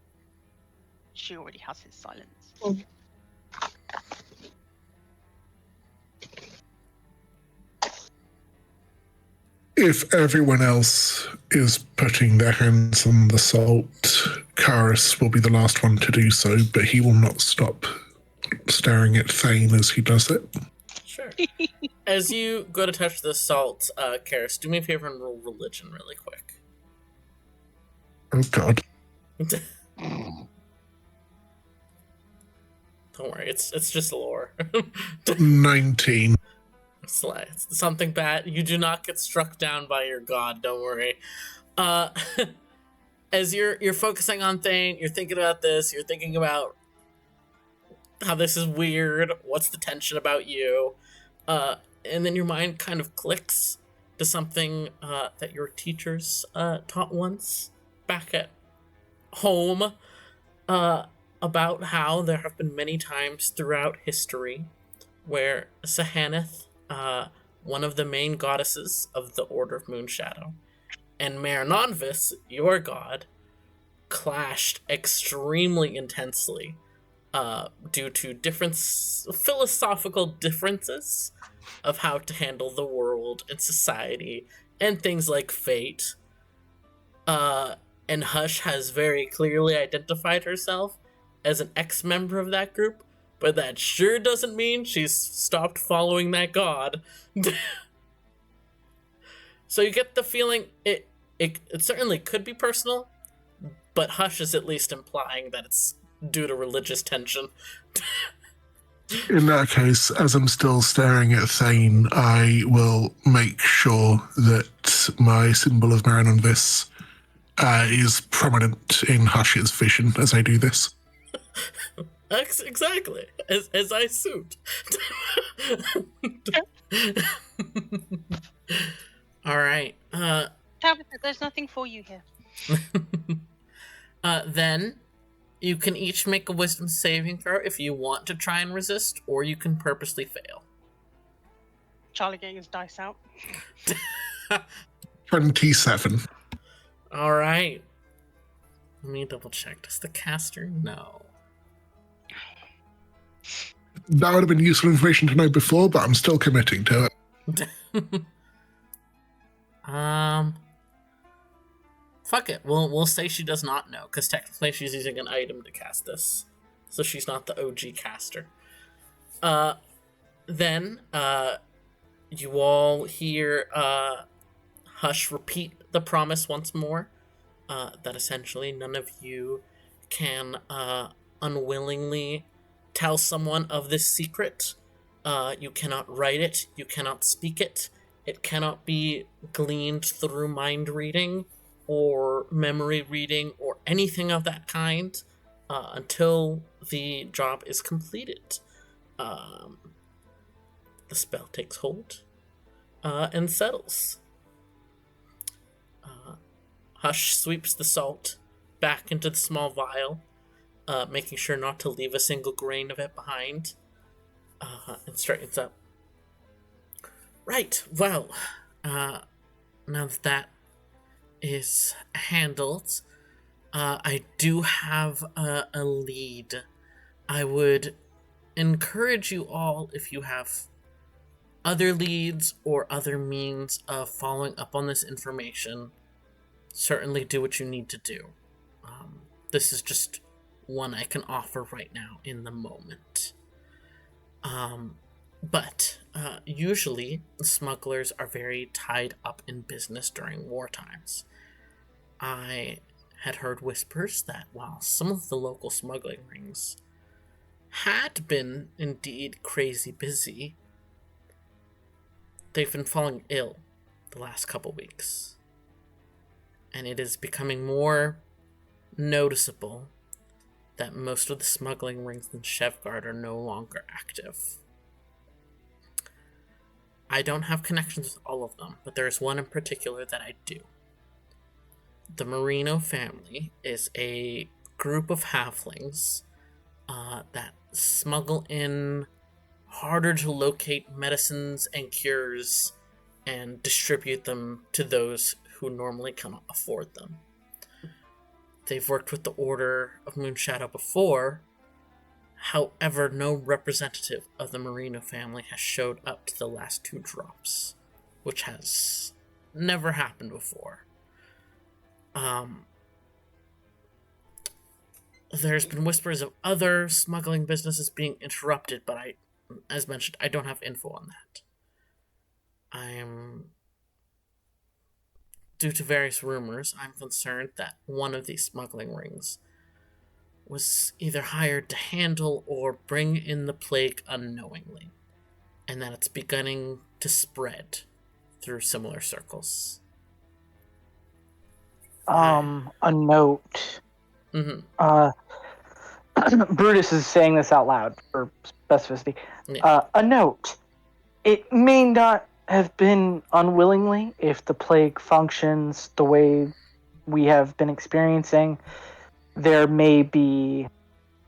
she already has his silence. If everyone else is putting their hands on the salt, Karis will be the last one to do so, but he will not stop staring at Thane as he does it. Sure. As you go to touch the salt, Karis, do me a favor and roll religion really quick. Oh, God. Don't worry, it's just lore. 19. Slay. It's something bad. You do not get struck down by your god, don't worry. As you're focusing on Thane, you're thinking about this, you're thinking about how this is weird, what's the tension about you, and then your mind kind of clicks to something that your teachers taught once back at home, about how there have been many times throughout history where Sahaneth, one of the main goddesses of the Order of Moonshadow, and Mayor Nonvis, your god, clashed extremely intensely due to different philosophical differences of how to handle the world and society and things like fate. And Hush has very clearly identified herself as an ex-member of that group, but that sure doesn't mean she's stopped following that god. So you get the feeling it certainly could be personal, but Hush is at least implying that it's due to religious tension. In that case, as I'm still staring at Thane, I will make sure that my symbol of Maranonvis is prominent in Hush's vision as I do this. Exactly, as I suit. All right. Tabitha, there's nothing for you here. Then you can each make a wisdom saving throw if you want to try and resist, or you can purposely fail. Charlie getting his dice out. 27. All right. Let me double check. Does the caster know? That would have been useful information to know before, but I'm still committing to it. Fuck it. We'll say she does not know, because technically she's using an item to cast this, so she's not the OG caster. Then you all hear Hush repeat the promise once more, that essentially none of you can unwillingly tell someone of this secret. You cannot write it, you cannot speak it, it cannot be gleaned through mind reading or memory reading or anything of that kind until the job is completed. The spell takes hold and settles. Hush sweeps the salt back into the small vial, making sure not to leave a single grain of it behind, and straightens up. Right, well, now that is handled, I do have a lead. I would encourage you all, if you have other leads or other means of following up on this information, certainly do what you need to do. This is just one I can offer right now in the moment. But usually smugglers are very tied up in business during war times. I had heard whispers that while some of the local smuggling rings had been indeed crazy busy, they've been falling ill the last couple weeks. And it is becoming more noticeable that most of the smuggling rings in Shevgard are no longer active. I don't have connections with all of them, but there is one in particular that I do. The Merino family is a group of halflings that smuggle in harder to locate medicines and cures and distribute them to those who normally cannot afford them. They've worked with the Order of Moonshadow before. However, no representative of the Merino family has showed up to the last 2 drops, which has never happened before. There's been whispers of other smuggling businesses being interrupted, but as mentioned, I don't have info on that. Due to various rumors, I'm concerned that one of these smuggling rings was either hired to handle or bring in the plague unknowingly, and that it's beginning to spread through similar circles. A note. Mm-hmm. Brutus is saying this out loud for specificity. Yeah. A note. It may not have been unwillingly if the plague functions the way we have been experiencing. There may be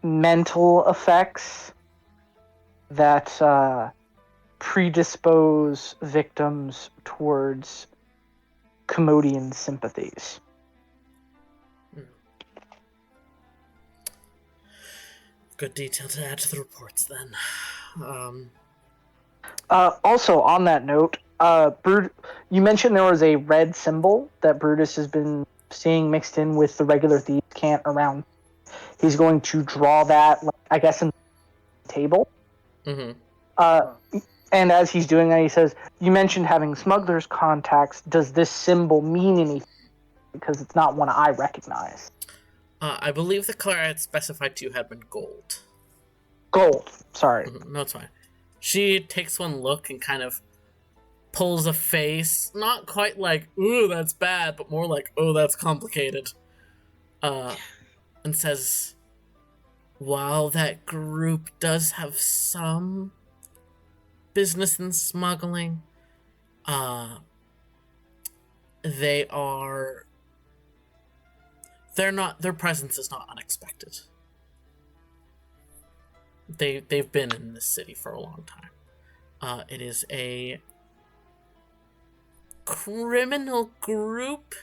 mental effects that predispose victims towards Commodian sympathies. Good detail to add to the reports, then. Also, on that note, you mentioned there was a red symbol that Brutus has been seeing mixed in with the regular thieves' cant around. He's going to draw that, I guess, in the table. Mm-hmm. And as he's doing that, he says, "You mentioned having smugglers' contacts. Does this symbol mean anything? Because it's not one I recognize." I believe the color I had specified to you had been gold. Gold. Sorry. Mm-hmm. No, it's fine. She takes one look and kind of pulls a face, not quite like, ooh, that's bad, but more like, oh, that's complicated. And says, while that group does have some business in smuggling, their presence is not unexpected. They've been in this city for a long time. It is a criminal group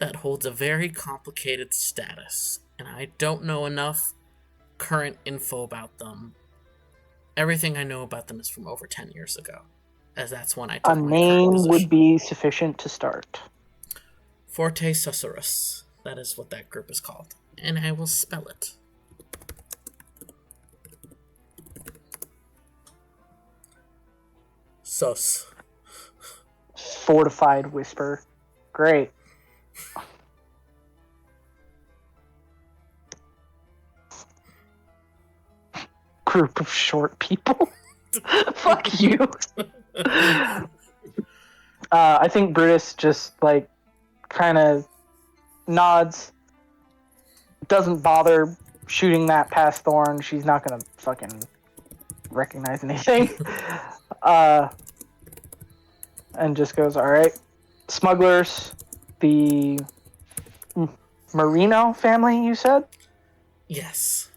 that holds a very complicated status, and I don't know enough current info about them. Everything I know about them is from over 10 years ago, as that's when I took A my current name position. would be sufficient to start. Forte Susurrus. That is what that group is called. And I will spell it. Sus. Fortified whisper. Great. Group of short people. Fuck you. I think Brutus just like kind of nods. Doesn't bother shooting that past Thorn. She's not gonna fucking recognize anything. And just goes, all right. Smugglers, the Marino family, you said? Yes.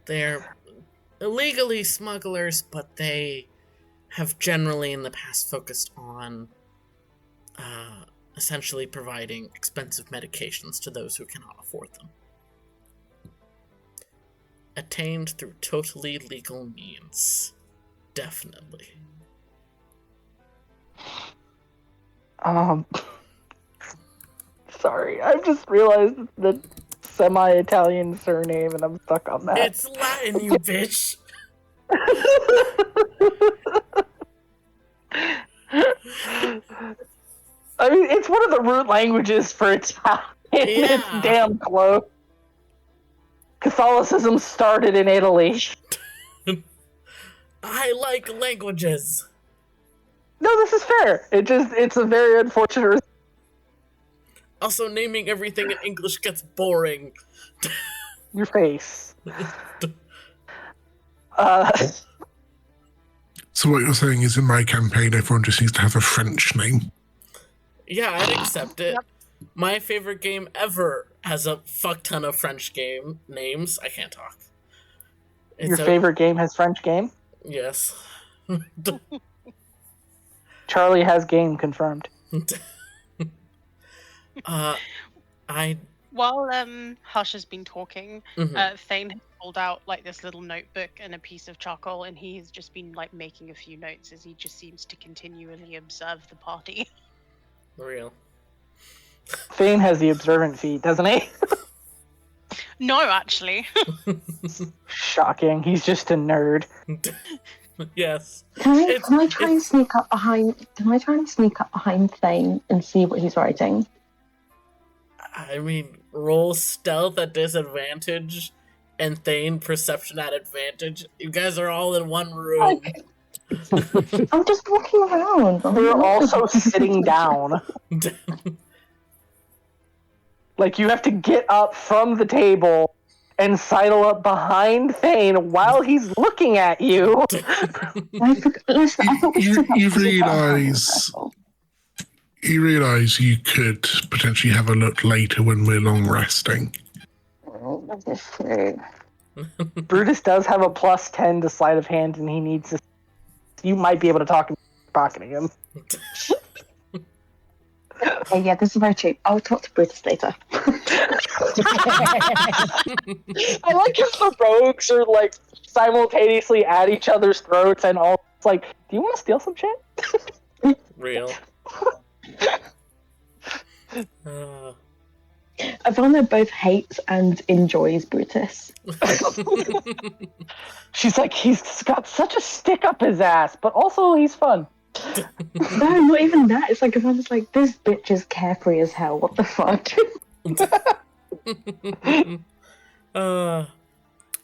They're illegally smugglers, but they have generally in the past focused on essentially providing expensive medications to those who cannot afford them. Attained through totally legal means. Definitely. Sorry, I just realized the semi-Italian surname and I'm stuck on that. It's Latin, you bitch! I mean, it's one of the root languages for Italian. Yeah. It's damn close. Catholicism started in Italy. I like languages. No, this is fair. It's a very unfortunate. Also, naming everything in English gets boring. Your face. So what you're saying is in my campaign, everyone just needs to have a French name. Yeah, I'd accept it. Yep. My favorite game ever has a fuck ton of French game names. I can't talk. Your favorite game has French game? Yes. Charlie has game confirmed. While Hush has been talking, Mhm. Thane has pulled out like this little notebook and a piece of charcoal, and he's just been like making a few notes as he just seems to continually observe the party. Real. Thane has the observant feat, doesn't he? No, actually. Shocking. He's just a nerd. Yes. Can I It's- try and sneak up behind? Can I try and sneak up behind Thane and see what he's writing? I mean, roll stealth at disadvantage and Thane perception at advantage. You guys are all in one room. I'm just walking around. We're also sitting down. Like, you have to get up from the table and sidle up behind Thane while he's looking at you. Listen, I thought we You- stood up you to look at our realise- circle. You realise you could potentially have a look later when we're long resting. That's true. Brutus does have a plus 10 to sleight of hand, and he needs to. You might be able to talk him pocketing him. Oh, yeah, this is very true. I'll talk to Brutus later. I like if the rogues are like simultaneously at each other's throats and all. It's like, do you want to steal some shit? Real. Ivana both hates and enjoys Brutus. She's like, he's got such a stick up his ass, but also he's fun. No, not even that. It's like Ivana's like, this bitch is carefree as hell. What the fuck?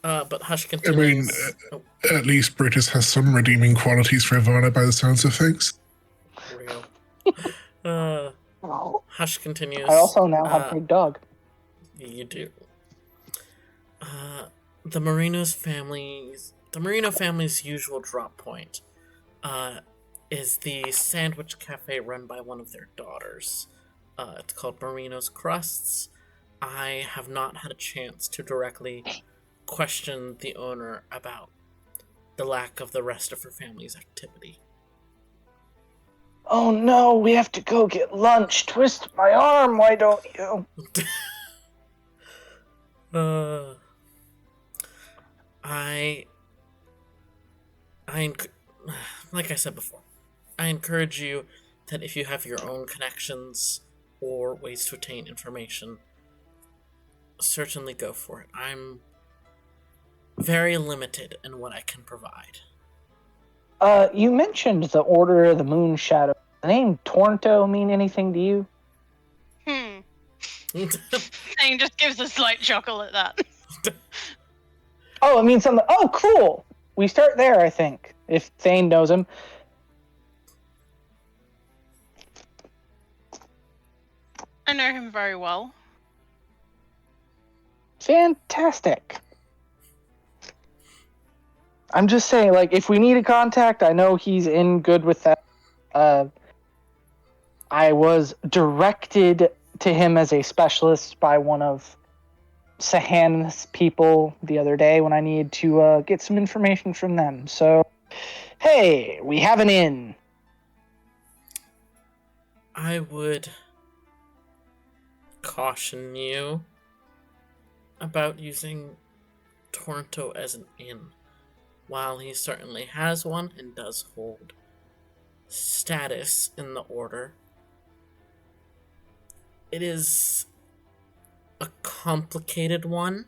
But Hush I continues. mean, at least Brutus has some redeeming qualities for Ivana by the sounds of things. Real. Oh. Hush continues. I also now have a big dog. You do. The Marino family's usual drop point is the sandwich cafe run by one of their daughters. It's called Marino's Crusts. I have not had a chance to directly question the owner about the lack of the rest of her family's activity. Oh no, we have to go get lunch. Twist my arm, why don't you? I like I said before, I encourage you that if you have your own connections or ways to obtain information, certainly go for it. I'm very limited in what I can provide. You mentioned the Order of the Moon Shadow. The name Tornto mean anything to you? Thane just gives a slight chuckle at that. Oh, it means something. Oh, cool. We start there, I think, if Thane knows him. I know him very well. Fantastic. I'm just saying, like, if we need a contact, I know he's in good with that. I was directed to him as a specialist by one of Sahan's people the other day when I needed to get some information from them. So, hey, we have an in. I would caution you about using Tornto as an inn. While he certainly has one and does hold status in the order, it is a complicated one,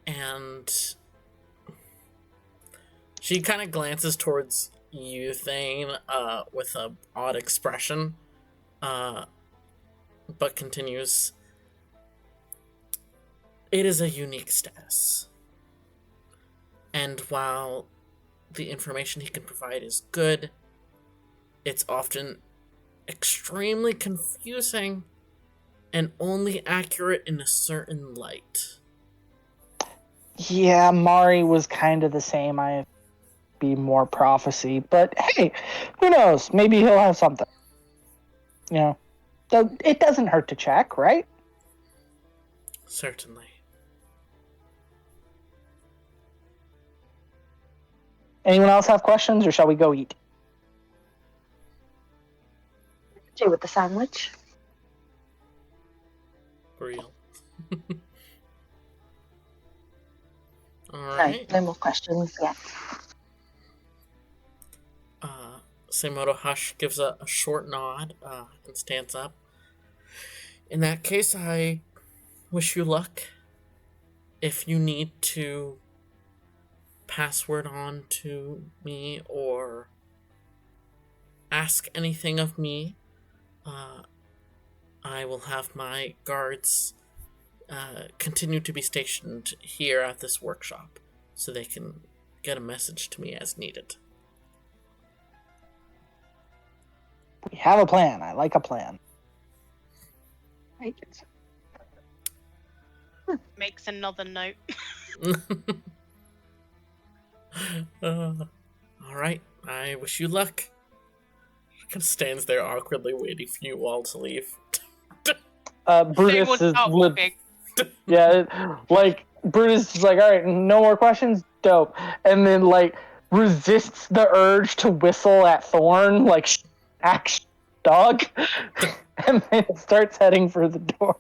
and she kind of glances towards you, Thane, with a odd expression, but continues. It is a unique status. And while the information he can provide is good, it's often extremely confusing and only accurate in a certain light. Yeah, Mari was kind of the same. I'd be more prophecy. But hey, who knows? Maybe he'll have something. You know, so it doesn't hurt to check, right? Certainly. Anyone else have questions, or shall we go eat? Do with the sandwich. Real. Alright. No more questions yet. Seimoto Hush gives a short nod and stands up. In that case, I wish you luck. If you need to pass word on to me or ask anything of me, I will have my guards continue to be stationed here at this workshop so they can get a message to me as needed. We have a plan. I like a plan. Right. Makes another note. Alright, I wish you luck. Kind of stands there awkwardly waiting for you all to leave. Brutus is yeah, like Brutus is like, all right, no more questions, dope, and then like resists the urge to whistle at Thorn, like action dog, and then starts heading for the door.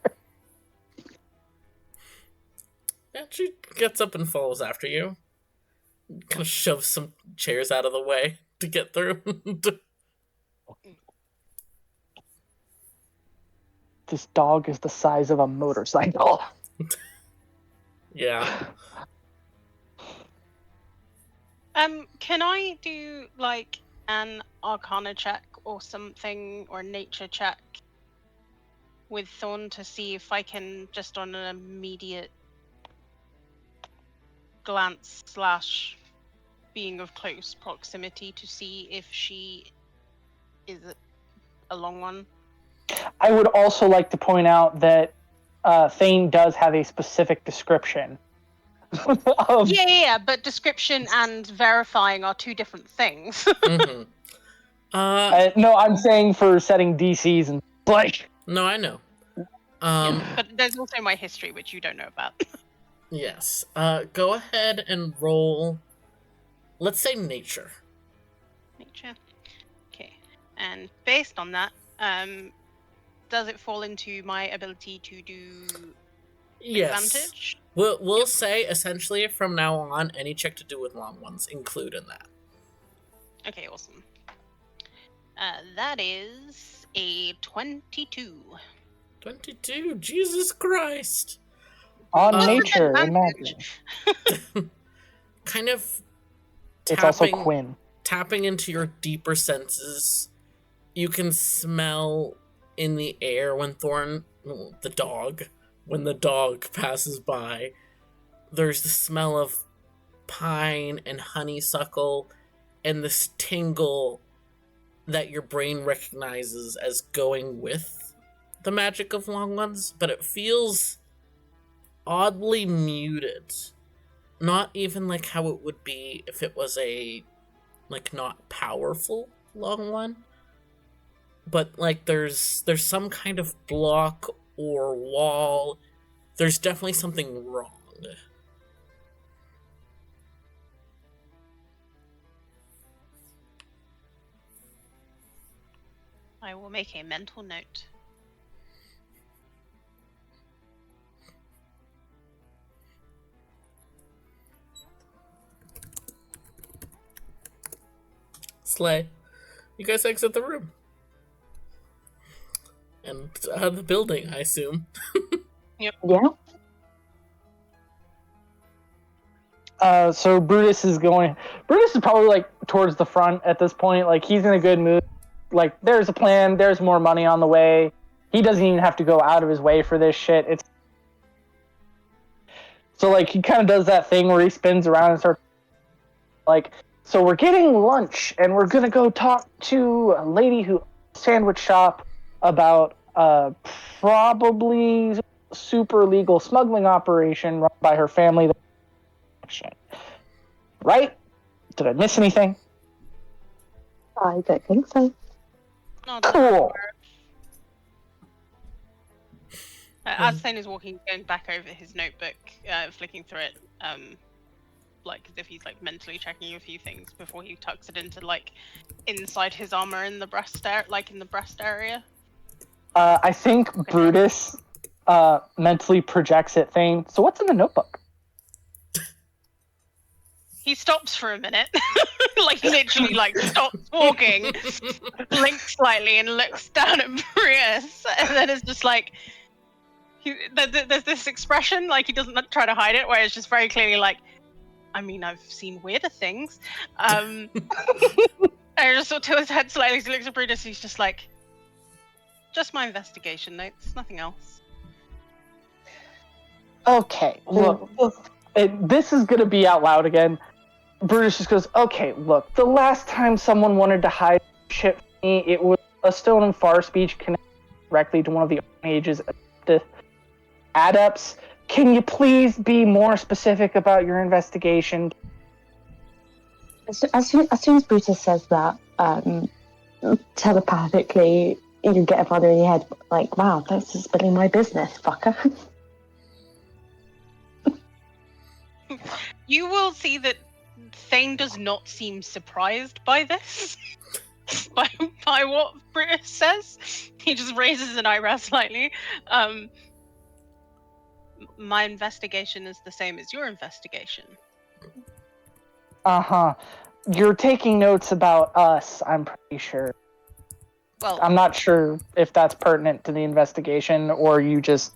And she gets up and follows after you. Kind of shoves some chairs out of the way to get through. This dog is the size of a motorcycle. Yeah. Can I do like an Arcana check or something, or a nature check with Thorn to see if I can, just on an immediate glance / being of close proximity, to see if she is a long one? I would also like to point out that Thane does have a specific description. Yeah, but description and verifying are two different things. Mm-hmm. No, I'm saying for setting DCs and like. No, I know. But there's also my history, which you don't know about. Yes. Go ahead and roll. Let's say nature. Nature. And based on that, does it fall into my ability to do advantage? We'll say essentially from now on, any check to do with long ones include in that. Okay, awesome. That is a 22. 22. Jesus Christ. On nature, imagine. Kind of It's also Quinn. Tapping into your deeper senses, you can smell in the air when the dog passes by. There's the smell of pine and honeysuckle and this tingle that your brain recognizes as going with the magic of long ones, but it feels oddly muted. Not even like how it would be if it was a not powerful long one, but like there's some kind of block or wall. There's definitely something wrong. I will make a mental note. Slay. You guys exit the room. And out of the building, I assume. Yeah. So Brutus is probably like towards the front at this point. Like he's in a good mood. Like there's a plan. There's more money on the way. He doesn't even have to go out of his way for this shit. So like he kind of does that thing where he spins around and starts like, so we're getting lunch and we're gonna go talk to a lady who sandwich shop about probably super legal smuggling operation run by her family. Right? Did I miss anything? I don't think so. No, Cool. As Thane is walking, going back over his notebook, flicking through it, like as if he's like mentally checking a few things before he tucks it into like inside his armor in the breast area. I think Brutus mentally projects at Thane. So what's in the notebook? He stops for a minute, like literally like stops walking, blinks slightly and looks down at Brutus, and then it's just like, there's this expression, like he doesn't try to hide it, where it's just very clearly like, I mean, I've seen weirder things. And I just sort of tilts his head slightly, he looks at Brutus, he's just like, just my investigation notes, nothing else. Okay, look, this is going to be out loud again. Brutus just goes, okay, look, the last time someone wanted to hide shit from me, it was a Stone and Far speech connected directly to one of the Age's adepts. Can you please be more specific about your investigation? As soon as Brutus says that, telepathically, you get a father in your head, like, wow, thanks for spilling my business, fucker. You will see that Thane does not seem surprised by this, by what Brutus says. He just raises an eyebrow slightly. My investigation is the same as your investigation. Uh-huh. You're taking notes about us, I'm pretty sure. Well, I'm not sure if that's pertinent to the investigation or you just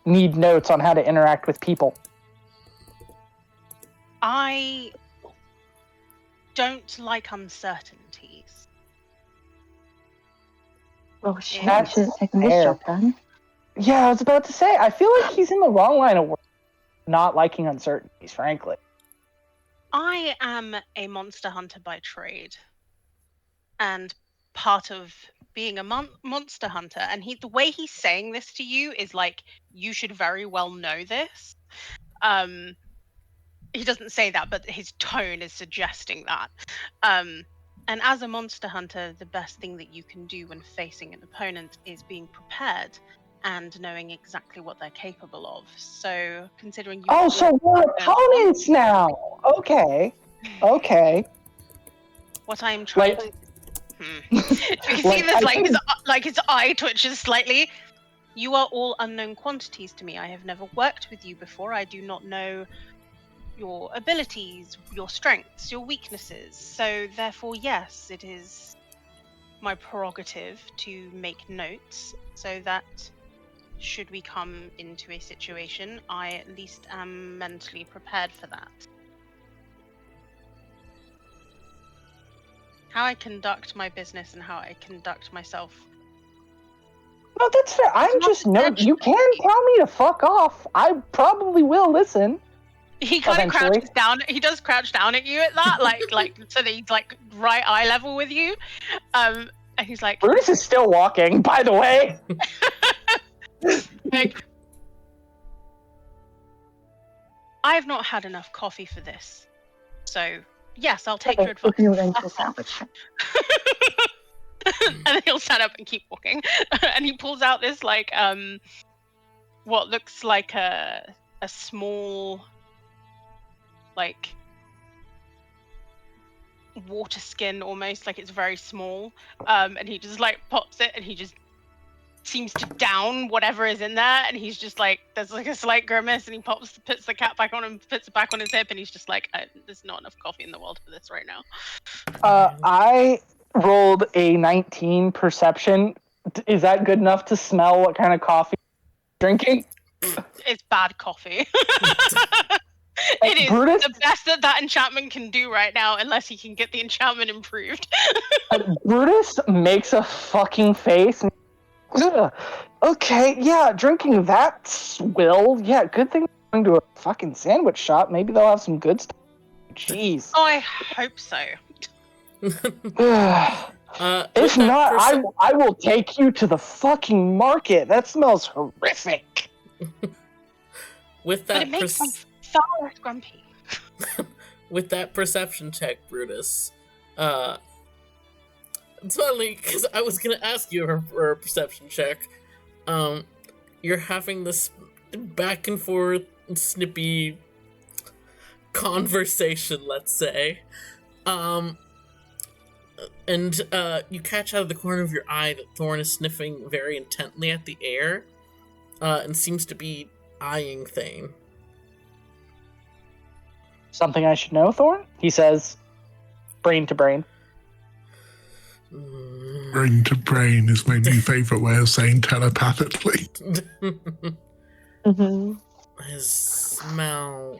need notes on how to interact with people. I don't like uncertainties. Well, shit, you That's should have taken this fair. job then. Yeah, I was about to say, I feel like he's in the wrong line of work, not liking uncertainties, frankly. I am a monster hunter by trade. And part of being a monster hunter, and the way he's saying this to you is like, you should very well know this. He doesn't say that, but his tone is suggesting that. And as a monster hunter, the best thing that you can do when facing an opponent is being prepared and knowing exactly what they're capable of. So, considering you... Oh, so we're opponents now! Okay. What I'm trying to... You can see this, like his eye twitches slightly. You are all unknown quantities to me. I have never worked with you before. I do not know your abilities, your strengths, your weaknesses. So therefore, yes, it is my prerogative to make notes so that should we come into a situation, I at least am mentally prepared for that. How I conduct my business and how I conduct myself. No, that's fair. I'm just you can tell me to fuck off. I probably will listen. He kind of crouches down. He does crouch down at you at that, like so that he's like right eye level with you. And he's like, Brutus is still walking, by the way. Like, I've not had enough coffee for this, so yes, I'll take your advice. You're going to sandwich. And he'll stand up and keep walking, and he pulls out this like what looks like a small like water skin, almost like it's very small, and he just like pops it, and he just seems to down whatever is in there, and he's just like, there's like a slight grimace, and he puts the cap back on and puts it back on his hip, and he's just like, there's not enough coffee in the world for this right now. I rolled a 19 perception. Is that good enough to smell what kind of coffee you're drinking? It's bad coffee. It is Brutus? the best that enchantment can do right now, unless he can get the enchantment improved. Brutus makes a fucking face. Okay, yeah, drinking that swill. Yeah, good thing I'm going to a fucking sandwich shop. Maybe they'll have some good stuff. Jeez. Oh, I hope so. If not, I will take you to the fucking market. That smells horrific. With that, but it makes me sour grumpy. With that perception check, Brutus, it's funny because I was gonna ask you for a perception check. You're having this back and forth, snippy conversation, let's say, and you catch out of the corner of your eye that Thorn is sniffing very intently at the air, and seems to be eyeing Thane. Something I should know, Thorn? He says, brain to brain. Brain to brain is my new favorite way of saying telepathically. Mm-hmm. His smell...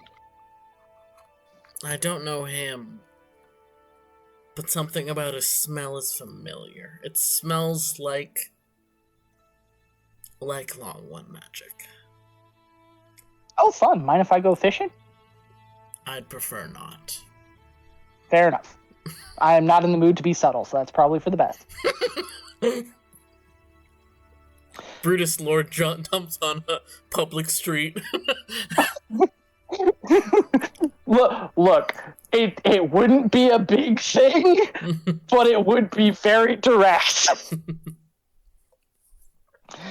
I don't know him, but something about his smell is familiar. It smells like Long One magic. Oh, fun. Mind if I go fishing? I'd prefer not. Fair enough. I am not in the mood to be subtle, so that's probably for the best. Brutus Lord dumps on a public street. Look, it wouldn't be a big thing, but it would be very direct.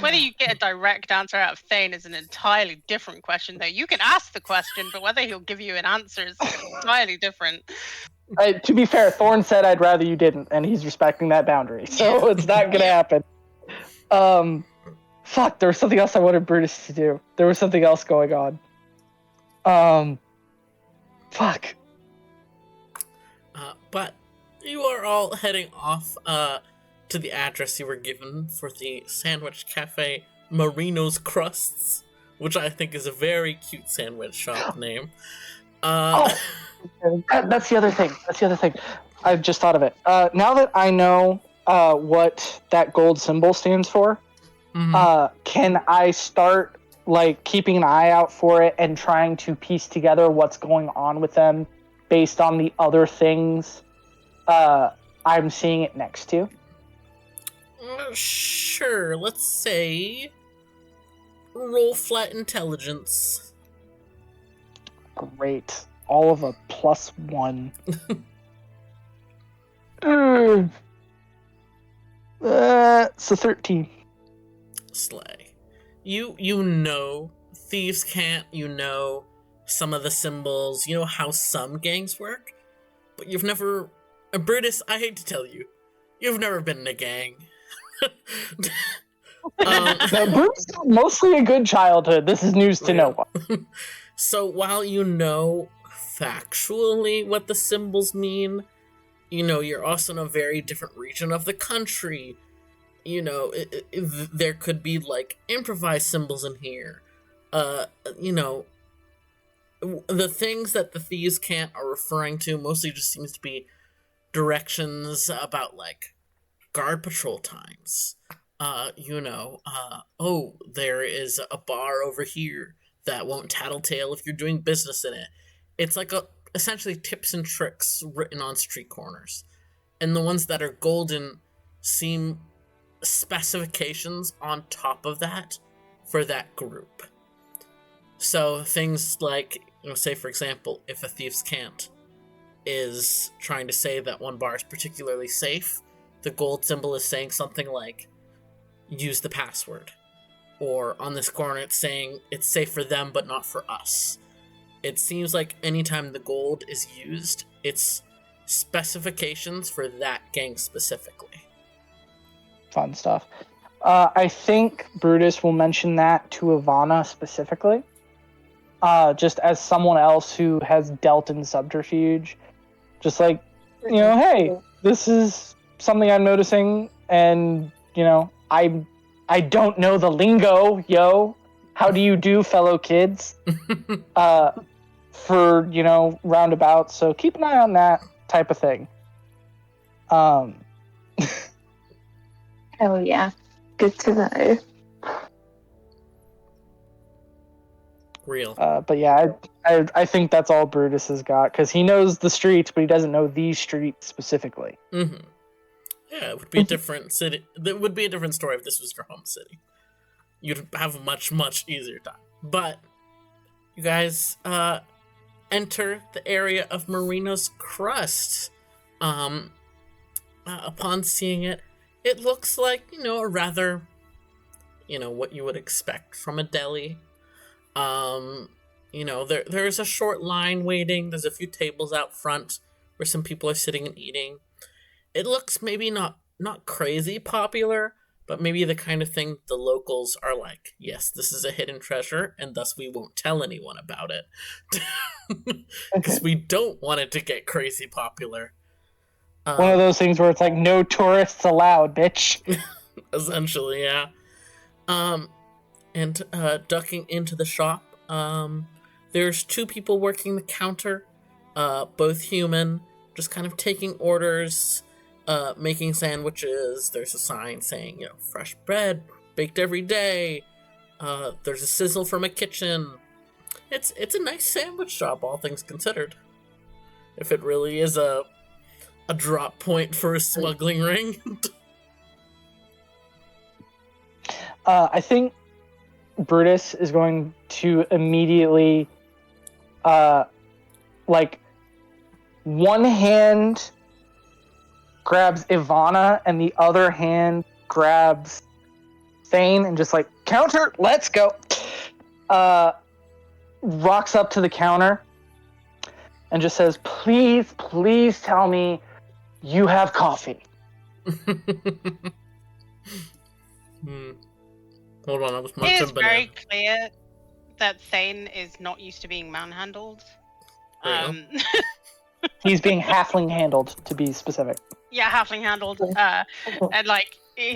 Whether you get a direct answer out of Thane is an entirely different question, though. You can ask the question, but whether he'll give you an answer is entirely different. To be fair, Thorn said I'd rather you didn't, and he's respecting that boundary, so it's not gonna happen. Fuck, there was something else I wanted Brutus to do. There was something else going on. Fuck. But you are all heading off to the address you were given for the Sandwich Cafe Marino's Crusts, which I think is a very cute sandwich shop name. That's the other thing. I've just thought of it. Now that I know what that gold symbol stands for, can I start like keeping an eye out for it and trying to piece together what's going on with them based on the other things I'm seeing it next to? Sure, let's say roll flat intelligence. Great. All of a +1. So 13. Slay. You know thieves can't, you know some of the symbols, you know how some gangs work, but you've never... Brutus, I hate to tell you, You've never been in a gang. Bruce had mostly a good childhood. This is news to no one. So while you know factually what the symbols mean, you're also in a very different region of the country. There could be like improvised symbols in here. The things that the thieves' cant are referring to mostly just seems to be directions about like guard patrol times. There is a bar over here that won't tattletale if you're doing business in it. It's like essentially tips and tricks written on street corners. And the ones that are golden seem specifications on top of that for that group. So things like, say for example, if a thief's cant is trying to say that one bar is particularly safe, the gold symbol is saying something like, use the password. Or on this corner it's saying it's safe for them but not for us. It seems like anytime the gold is used, it's specifications for that gang specifically. Fun stuff. I think Brutus will mention that to Ivana specifically. Just as someone else who has dealt in subterfuge. Just like, hey, this is something I'm noticing, and, I don't know the lingo, yo. How do you do, fellow kids? For, roundabouts, so keep an eye on that type of thing. Hell yeah. Good to know. Real. But yeah, I think that's all Brutus has got, because he knows the streets, but he doesn't know these streets specifically. Mm-hmm. Yeah, it would be a different city. It would be a different story if this was your home city. You'd have a much, much easier time. But you guys enter the area of Marino's Crust. Upon seeing it, it looks like, a rather, what you would expect from a deli. There's a short line waiting. There's a few tables out front where some people are sitting and eating. It looks maybe not crazy popular, but maybe the kind of thing the locals are like, yes, this is a hidden treasure, and thus we won't tell anyone about it. Because we don't want it to get crazy popular. One of those things where it's like, no tourists allowed, bitch. Essentially, yeah. And ducking into the shop, there's two people working the counter, both human, just kind of taking orders, making sandwiches. There's a sign saying, fresh bread, baked every day. There's a sizzle from a kitchen. It's a nice sandwich shop, all things considered. If it really is a drop point for a smuggling ring. I think Brutus is going to immediately, one hand grabs Ivana and the other hand grabs Thane and just like, counter, let's go. Rocks up to the counter and just says, please tell me you have coffee. Hold on, I was It is very clear that Thane is not used to being manhandled. He's being halfling handled, to be specific. Yeah, halfling handled. And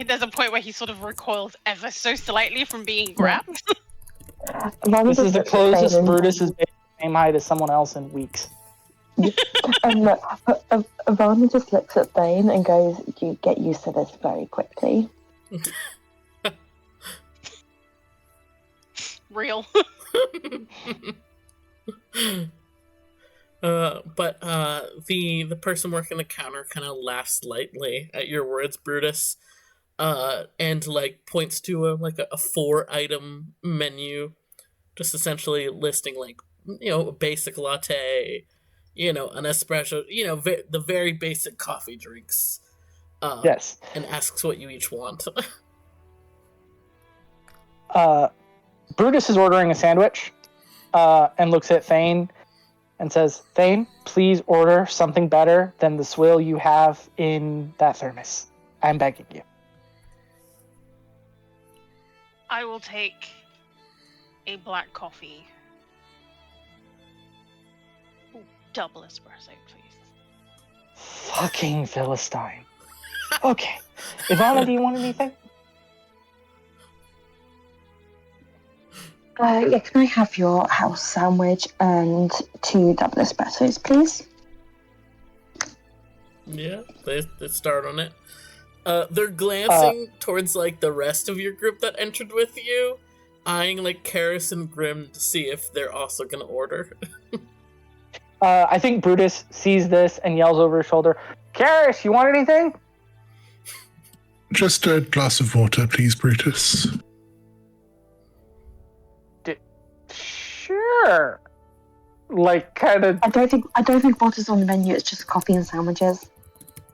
there's a point where he sort of recoils ever so slightly from being grabbed. This is the closest Brutus has been the same height as someone else in weeks. And Ivana just looks at Thane and goes, you get used to this very quickly. Real. But the person working the counter kind of laughs lightly at your words, Brutus, and points to a 4-item menu, just essentially listing a basic latte, an espresso, the very basic coffee drinks. Yes. And asks what you each want. Brutus is ordering a sandwich, and looks at Thane and says, Thane, please order something better than the swill you have in that thermos. I'm begging you. I will take a black coffee. Ooh, double espresso, please. Fucking Philistine. Okay. Ivana, do you want anything? Yeah, can I have your house sandwich and 2 double espressos, please? Yeah, they start on it. They're glancing towards like the rest of your group that entered with you, eyeing like Karis and Grim to see if they're also gonna order. I think Brutus sees this and yells over his shoulder, Karis, you want anything? Just a glass of water, please, Brutus. Sure. Like, kind of. I don't think water's on the menu. It's just coffee and sandwiches.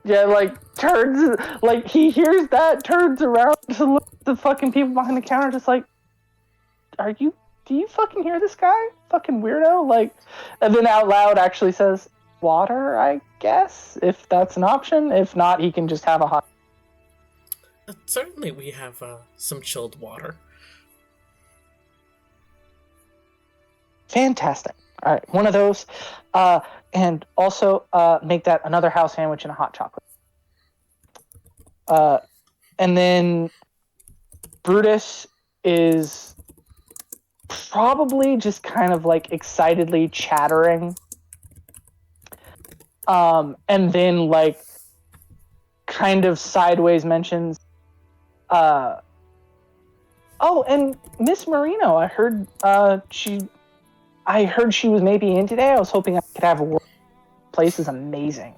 Yeah, like turns, like he hears that, turns around to look at the fucking people behind the counter, just like, do you fucking hear this guy? Fucking weirdo. Like, and then out loud actually says, water, I guess, if that's an option. If not, he can just have a hot. Certainly, we have some chilled water. Fantastic. All right, one of those. And also make that another house sandwich and a hot chocolate. And then Brutus is probably just kind of like excitedly chattering. And then like kind of sideways mentions, oh, and Miss Marino, I heard she was maybe in today. I was hoping I could have a word. The place is amazing.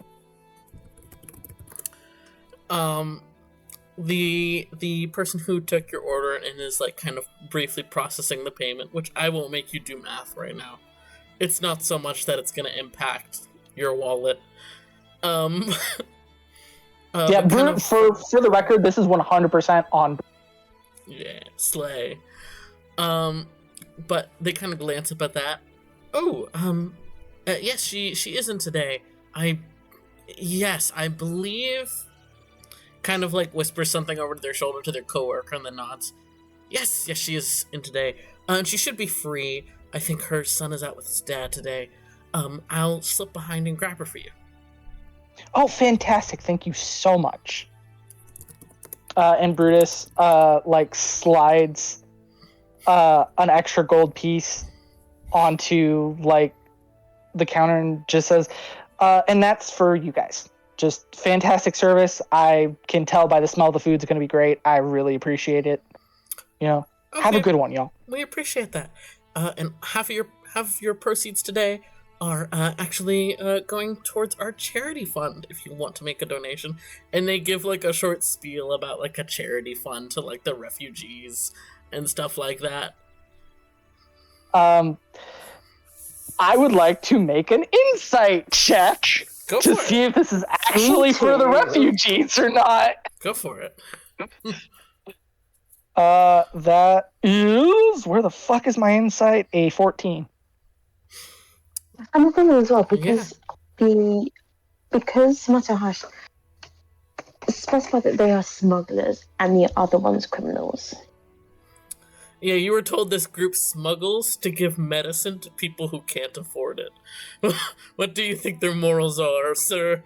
The person who took your order and is like kind of briefly processing the payment, which I won't make you do math right now. It's not so much that it's gonna impact your wallet. Yeah, for the record, this is 100% on. Yeah, slay. But they kind of glance up at that. Oh, yes, she isn't today. I believe. Kind of like whispers something over to their shoulder to their coworker and then nods. Yes, she is in today. And she should be free. I think her son is out with his dad today. I'll slip behind and grab her for you. Oh, fantastic! Thank you so much. And Brutus like slides an extra gold piece onto like the counter and just says, and that's for you guys. Just fantastic service. I can tell by the smell the food's going to be great. I really appreciate it. You know, okay. Have a good one, y'all. We appreciate that. And half of your proceeds today are actually going towards our charity fund if you want to make a donation. And they give like a short spiel about like a charity fund to like the refugees and stuff like that. I would like to make an insight check to see if this is actually for the refugees or not. Go for it. That is, where the fuck is my insight? A 14. I'm a thing as well because because Matahash specified that they are smugglers and the other one's criminals. Yeah, you were told this group smuggles to give medicine to people who can't afford it. What do you think their morals are, sir?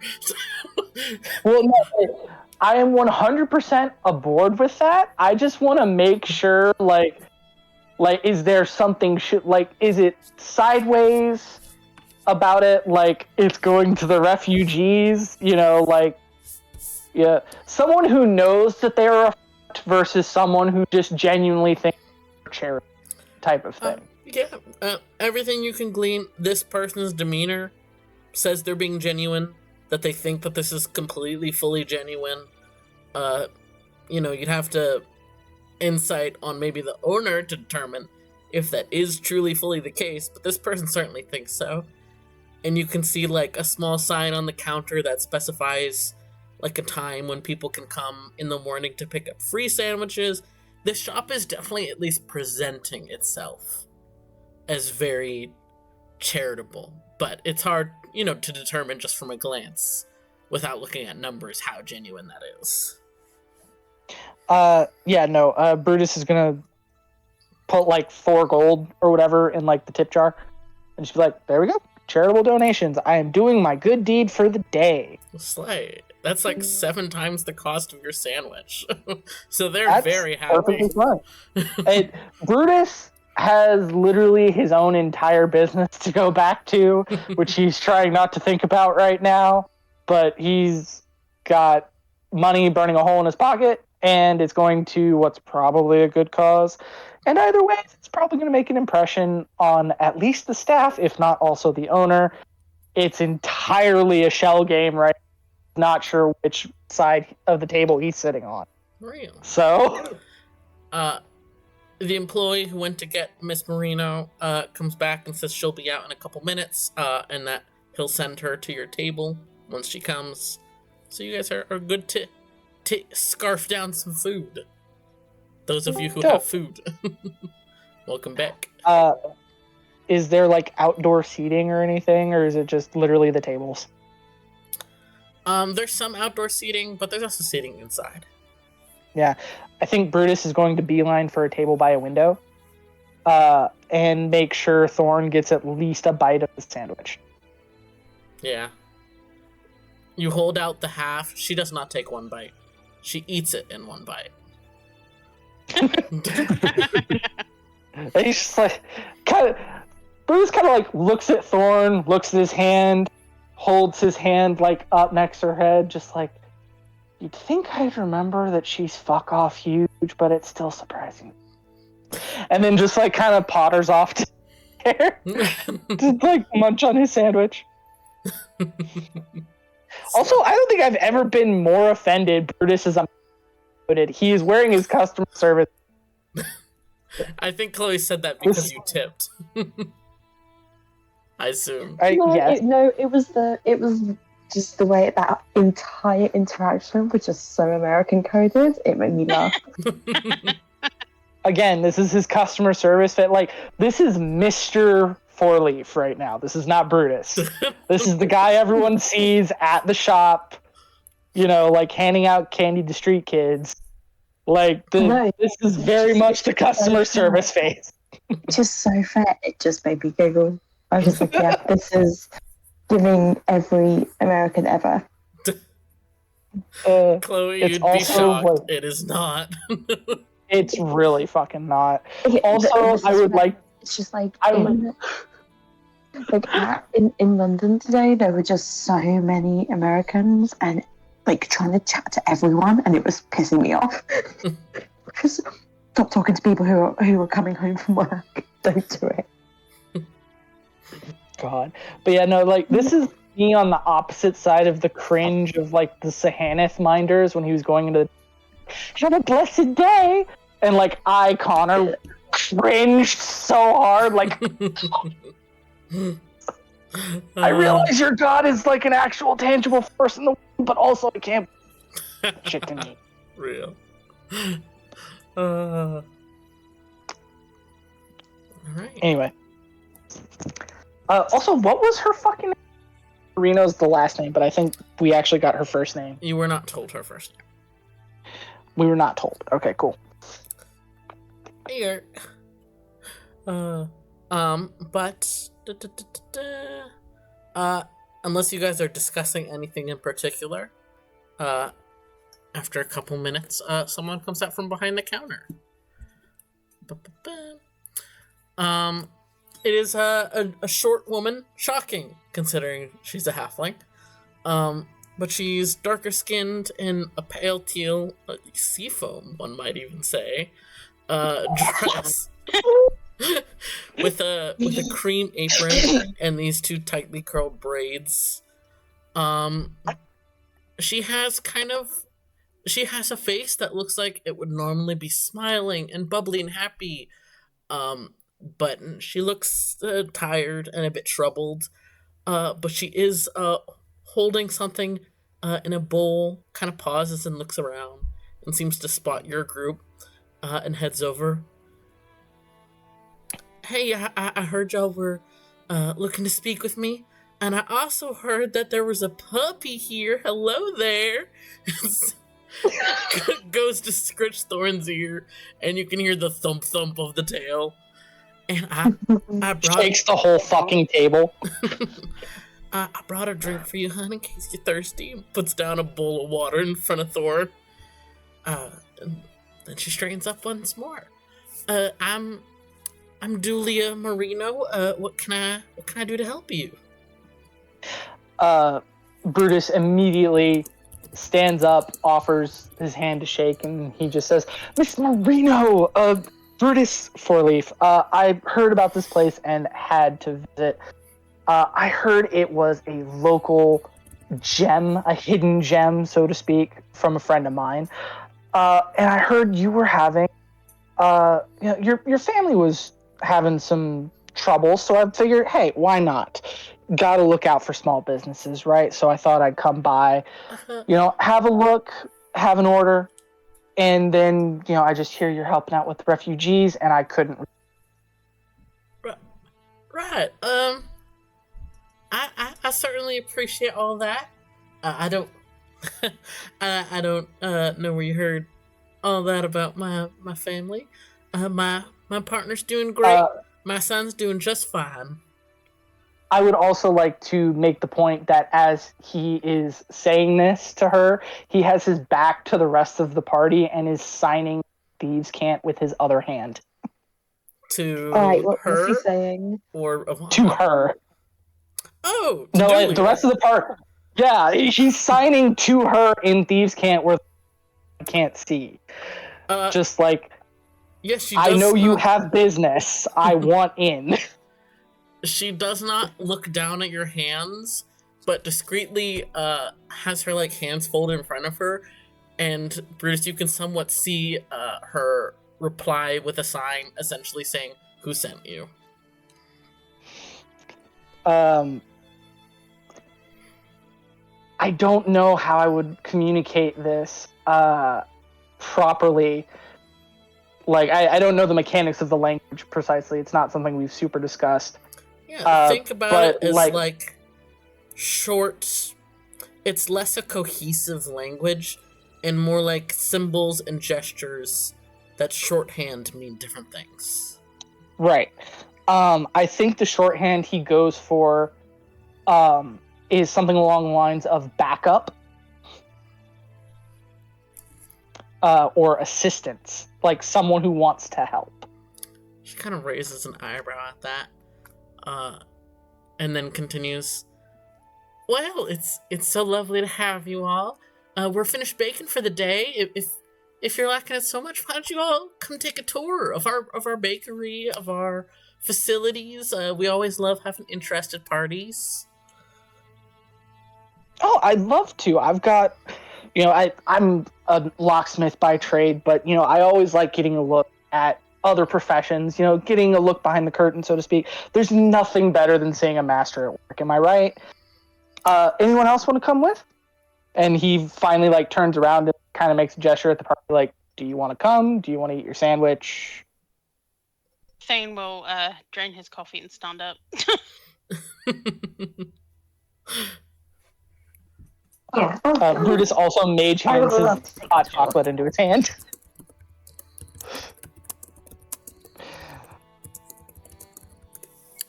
Well, no, I am 100% aboard with that. I just want to make sure, like, is there something, is it sideways about it? Like, it's going to the refugees, you know, like, yeah. Someone who knows that they're a versus someone who just genuinely thinks charity type of thing. Everything you can glean, this person's demeanor says they're being genuine, that they think that this is completely, fully genuine. You'd have to insight on maybe the owner to determine if that is truly, fully the case, but this person certainly thinks so. And you can see, like, a small sign on the counter that specifies, like, a time when people can come in the morning to pick up free sandwiches. The shop is definitely at least presenting itself as very charitable, but it's hard, to determine just from a glance without looking at numbers how genuine that is. Brutus is gonna put like 4 gold or whatever in like the tip jar, and just be like, "There we go, charitable donations. I am doing my good deed for the day." Slay. That's like 7 times the cost of your sandwich. So they're That's very happy. perfectly fine. Brutus has literally his own entire business to go back to, which he's trying not to think about right now. But he's got money burning a hole in his pocket, and it's going to what's probably a good cause. And either way, it's probably going to make an impression on at least the staff, if not also the owner. It's entirely a shell game, right? Not sure which side of the table he's sitting on. Real. So, the employee who went to get Miss Marino comes back and says she'll be out in a couple minutes, and that he'll send her to your table once she comes. So you guys are good to scarf down some food. Those of you who have food. Welcome back. Is there like outdoor seating or anything, or is it just literally the tables? There's some outdoor seating, but there's also seating inside. Yeah, I think Brutus is going to beeline for a table by a window, and make sure Thorn gets at least a bite of the sandwich. Yeah. You hold out the half. She does not take one bite. She eats it in one bite. And he's just like, Brutus kind of like looks at Thorn, looks at his hand, holds his hand like up next to her head, just like, you'd think I'd remember that she's fuck off huge, but it's still surprising. And then just like kind of potters off to there, just like munch on his sandwich. Also, I don't think I've ever been more offended. Brutus is unmotivated. He is wearing his customer service. I think Chloe said that because you tipped. I assume. Yes. It was just the way that entire interaction was just so American coded. It made me laugh. Again, this is his customer service fit. Like, this is Mr. Four-Leaf right now. This is not Brutus. This is the guy everyone sees at the shop, like handing out candy to street kids. Like, this is very much the customer service face. Just so fair. It just made me giggle. I was just like, yeah, this is giving every American ever. Chloe, you'd be shocked. Like, it is not. It's really fucking not. Yeah, also, I would like... It's just like... in London today, there were just so many Americans and like trying to chat to everyone, and it was pissing me off. Because stop talking to people who are coming home from work. Don't do it. God. But yeah, no, like, this is me on the opposite side of the cringe of like the Sahanith minders when he was going into have a blessed day, and like Connor cringed so hard, like I realize your god is like an actual tangible force in the world, but also it can't shit to me. Real. All right. Anyway. Also, what was her fucking name? Marino's the last name, but I think we actually got her first name. You were not told her first name. We were not told. Okay, cool. Here. But unless you guys are discussing anything in particular, after a couple minutes, someone comes out from behind the counter. It is a short woman, shocking considering she's a halfling. But she's darker skinned in a pale teal, seafoam, one might even say, dress. with a cream apron and these 2 tightly curled braids. She has a face that looks like it would normally be smiling and bubbly and happy, but she looks tired and a bit troubled. But she is holding something in a bowl, kind of pauses and looks around and seems to spot your group, and heads over. Hey, I heard y'all were looking to speak with me, and I also heard that there was a puppy here. Hello there. goes to scratch Thorn's ear, and you can hear the thump thump of the tail. And I brought shakes the whole fucking table. I brought a drink for you, hon, in case you're thirsty. And puts down a bowl of water in front of Thorn. And then she straightens up once more. I'm Julia Marino. What can I do to help you? Brutus immediately stands up, offers his hand to shake, and he just says, "Miss Marino, Brutus Fourleaf, I heard about this place and had to visit. I heard it was a local gem, a hidden gem, so to speak, from a friend of mine. And I heard you were having, your family was having some trouble, so I figured, hey, why not? Gotta look out for small businesses, right? So I thought I'd come by, have a look, have an order, and then, I just hear you're helping out with refugees, and I couldn't. Right. I certainly appreciate all that. I don't, I don't know where you heard all that about my family. My partner's doing great. My son's doing just fine. I would also like to make the point that as he is saying this to her, he has his back to the rest of the party and is signing Thieves' Cant with his other hand. To All right, what her? was he saying? Or to her. Oh, no, Julia. the rest of the party. Yeah, he's signing to her in Thieves' Cant where I can't see. Just like, yes, she I does know you have business. I want in. She does not look down at your hands, but discreetly has her hands folded in front of her. And Brutus, you can somewhat see her reply with a sign, essentially saying, "Who sent you?" I don't know how I would communicate this properly. I don't know the mechanics of the language precisely. It's not something we've super discussed. Yeah, think about it as short. It's less a cohesive language and more like symbols and gestures that shorthand mean different things. Right. I think the shorthand he goes for is something along the lines of backup or assistance, like someone who wants to help. She kind of raises an eyebrow at that. And then continues, "Well, it's so lovely to have you all. We're finished baking for the day. If you're liking it so much, why don't you all come take a tour of our bakery, of our facilities? We always love having interested parties." Oh, I'd love to. I've got, I'm a locksmith by trade, but I always like getting a look at other professions, getting a look behind the curtain, so to speak. There's nothing better than seeing a master at work. Am I right? Anyone else want to come with? And he finally turns around and kind of makes a gesture at the party, do you want to come? Do you want to eat your sandwich? Thane will drain his coffee and stand up. Yeah. Brutus also mage hands his hot chocolate into his hand.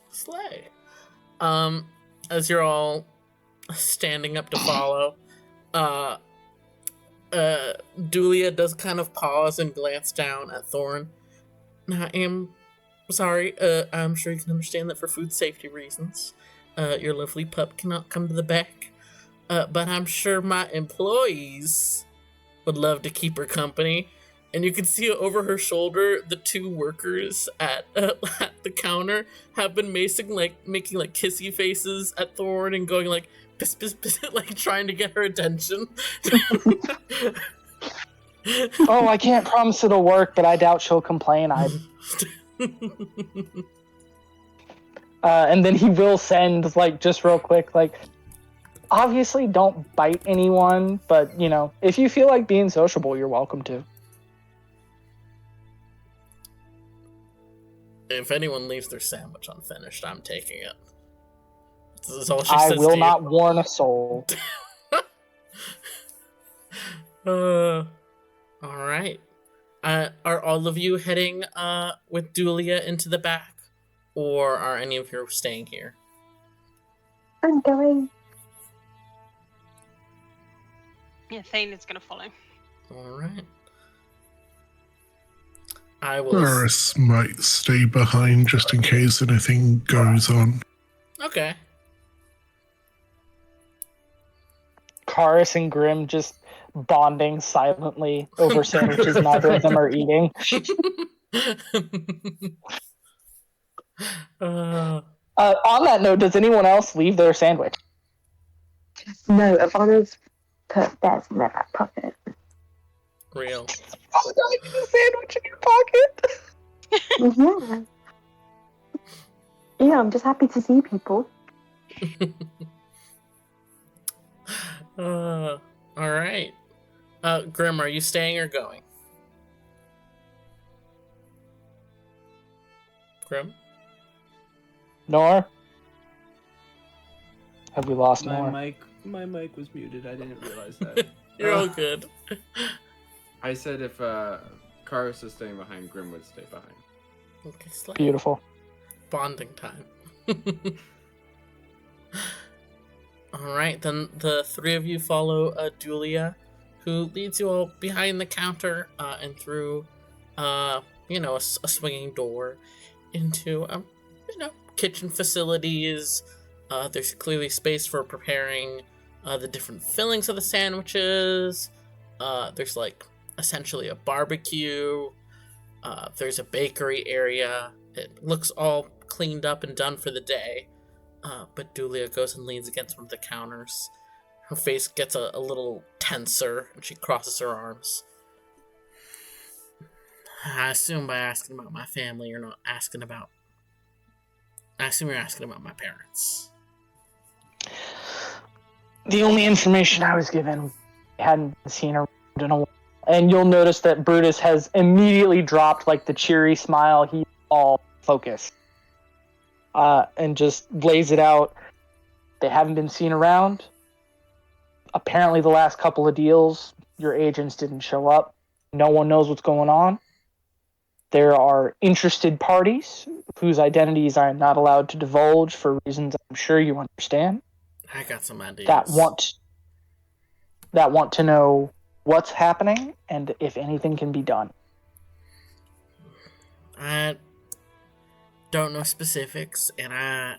Slay. As you're all standing up to follow, Julia does kind of pause and glance down at Thorn. "I am sorry. I'm sure you can understand that for food safety reasons, your lovely pup cannot come to the back. But I'm sure my employees would love to keep her company." And you can see over her shoulder, the two workers at the counter have been making kissy faces at Thorn and going piss, piss, piss, trying to get her attention. Oh, I can't promise it'll work, but I doubt she'll complain. And then he will send, just real quick, obviously don't bite anyone, but, if you feel like being sociable, you're welcome to. If anyone leaves their sandwich unfinished, I'm taking it. This is all she says. I will not warn a soul. All right. Are all of you heading with Dulia into the back, or are any of you staying here? I'm going. Yeah, Thane is going to follow. All right. I will. Laris might stay behind just in case anything goes on. Okay. Karis and Grim just bonding silently over sandwiches neither of them are eating. On that note, does anyone else leave their sandwich? No, Ivana's put theirs in their back pocket. Real. Oh, don't leave a sandwich in your pocket. Yeah, I'm just happy to see people. All right. Grim, are you staying or going? Grim? Nor? Have we lost Nor? My mic was muted. I didn't realize that. You're all good. I said if Karis is staying behind, Grim would stay behind. Okay, slay. Beautiful. Bonding time. Alright, then the three of you follow Dulia, who leads you all behind the counter and through, a swinging door into, kitchen facilities. There's clearly space for preparing the different fillings of the sandwiches. There's essentially a barbecue. There's a bakery area. It looks all cleaned up and done for the day. But Dulia goes and leans against one of the counters. Her face gets a little tenser, and she crosses her arms. I assume by asking about my family, you're not asking about... I assume you're asking about my parents. The only information I was given, I hadn't seen her in a while. And you'll notice that Brutus has immediately dropped the cheery smile. He's all focused. And just lays it out. They haven't been seen around. Apparently the last couple of deals, your agents didn't show up. No one knows what's going on. There are interested parties whose identities I am not allowed to divulge for reasons I'm sure you understand. I got some ideas. That want to know what's happening and if anything can be done. I don't know specifics, and I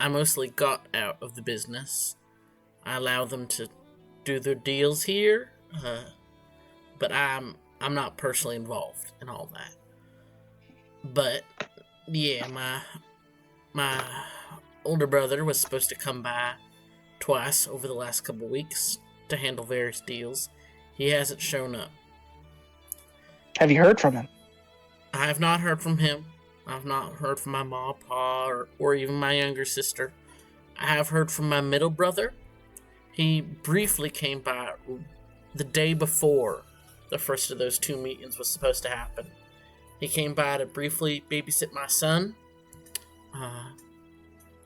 mostly got out of the business. I allow them to do their deals here, but I'm not personally involved in all that. But yeah, my older brother was supposed to come by twice over the last couple weeks to handle various deals. He hasn't shown up. Have you heard from him? I have not heard from him. I've not heard from my mom, pa, or even my younger sister. I have heard from my middle brother. He briefly came by the day before the first of those two meetings was supposed to happen. He came by to briefly babysit my son.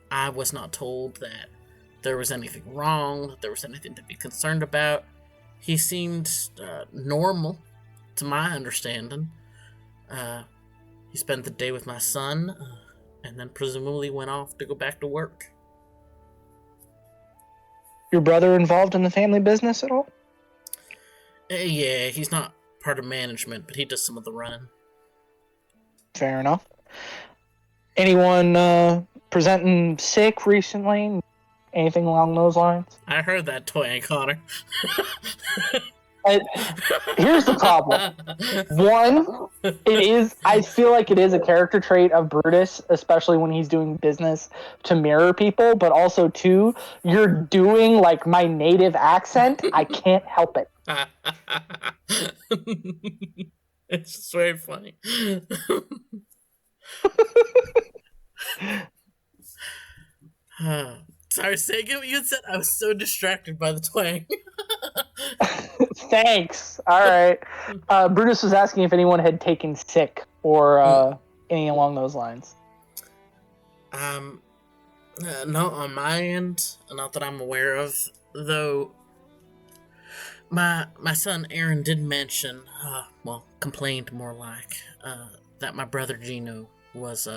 I was not told that there was anything wrong, that there was anything to be concerned about. He seemed normal, to my understanding. He spent the day with my son, and then presumably went off to go back to work. Your brother involved in the family business at all? Yeah, he's not part of management, but he does some of the running. Fair enough. Anyone presenting sick recently? Anything along those lines? I heard that, Toy Connor. Here's the problem. One, I feel like it is a character trait of Brutus, especially when he's doing business, to mirror people, but also two, you're doing my native accent. I can't help it. It's just very funny. Sorry, say again what you had said. I was so distracted by the twang. Thanks. All right. Brutus was asking if anyone had taken sick or any along those lines. No, on my end, not that I'm aware of. Though my son Aaron did mention, complained more like, that my brother Gino was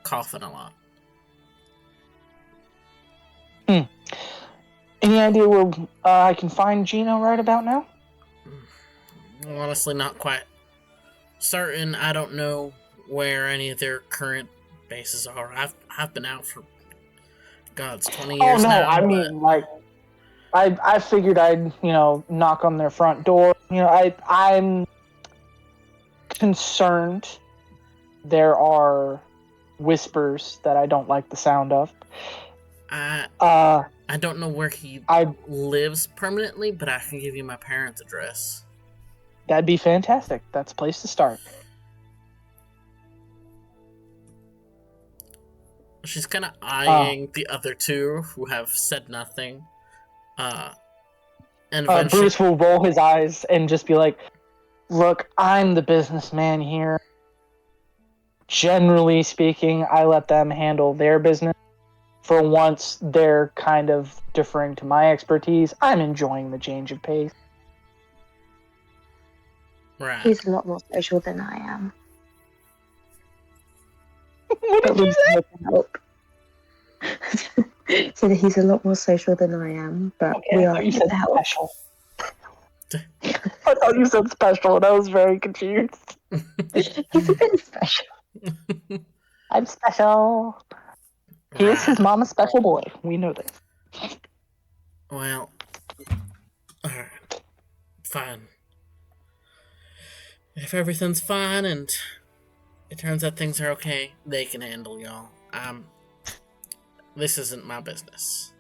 coughing a lot. Any idea where I can find Gino right about now? Honestly, not quite certain. I don't know where any of their current bases are. I've been out for God's 20 years now. I mean, like, I figured I'd knock on their front door. I'm concerned. There are whispers that I don't like the sound of. I don't know where he lives permanently, but I can give you my parents' address. That'd be fantastic. That's a place to start. She's kind of eyeing the other two who have said nothing. And Bruce will roll his eyes and just be like, "Look, I'm the businessman here. Generally speaking, I let them handle their business. For once, they're kind of deferring to my expertise. I'm enjoying the change of pace." Right. He's a lot more social than I am. What did you say? So he's a lot more social than I am, but we are you said special. I thought you said special, and I was very confused. He's a bit special. I'm special. He is his mama's special boy. We know this. Well, alright. Fine. If everything's fine and it turns out things are okay, they can handle y'all. This isn't my business.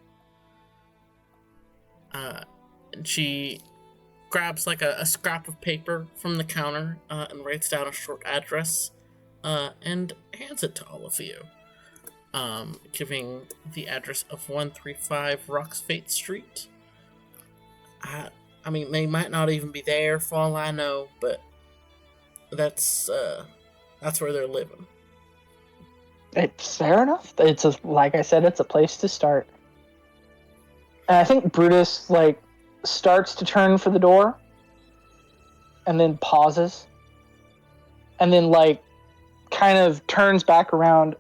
And she grabs like a scrap of paper from the counter and writes down a short address and hands it to all of you. Giving the address of 135 Roxfate Street. I mean, they might not even be there for all I know, but that's where they're living. It's fair enough. Like I said, it's a place to start. And I think Brutus starts to turn for the door, and then pauses, and then kind of turns back around,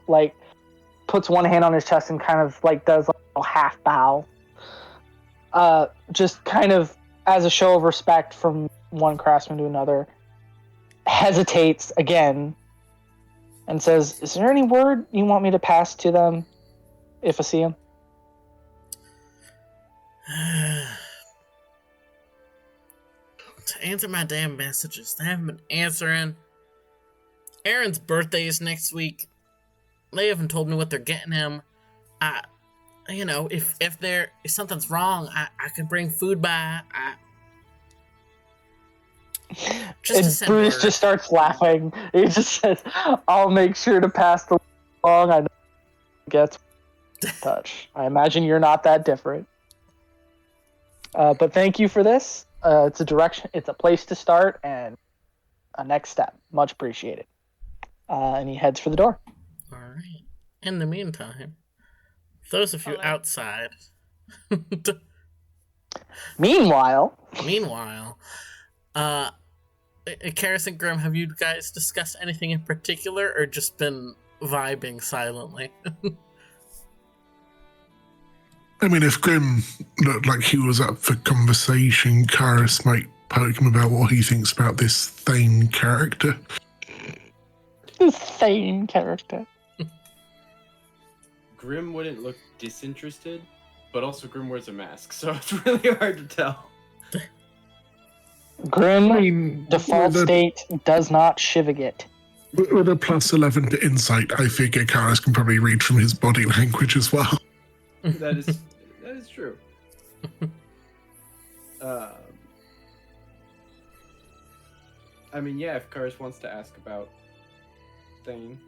puts one hand on his chest and kind of does a half bow. Just kind of as a show of respect from one craftsman to another, hesitates again and says, "Is there any word you want me to pass to them if I see him?" To answer my damn messages. They haven't been answering. Aaron's birthday is next week. They haven't told me what they're getting him. If something's wrong, I can bring food by. Bruce just starts laughing. He just says, "I'll make sure to pass the along. I know it gets touch. I imagine you're not that different. But thank you for this. It's a direction. It's a place to start and a next step. Much appreciated." And he heads for the door. All right. In the meantime, those of you outside. Meanwhile, Karis and Grim, have you guys discussed anything in particular, or just been vibing silently? I mean, if Grim looked like he was up for conversation, Karis might poke him about what he thinks about this Thane character. Thane character. Grim wouldn't look disinterested, but also Grim wears a mask, so it's really hard to tell. Grim, default state, does not shivagate. With a plus 11 to insight, I figure Karis can probably read from his body language as well. That is true. I mean, yeah, if Karis wants to ask about Thane,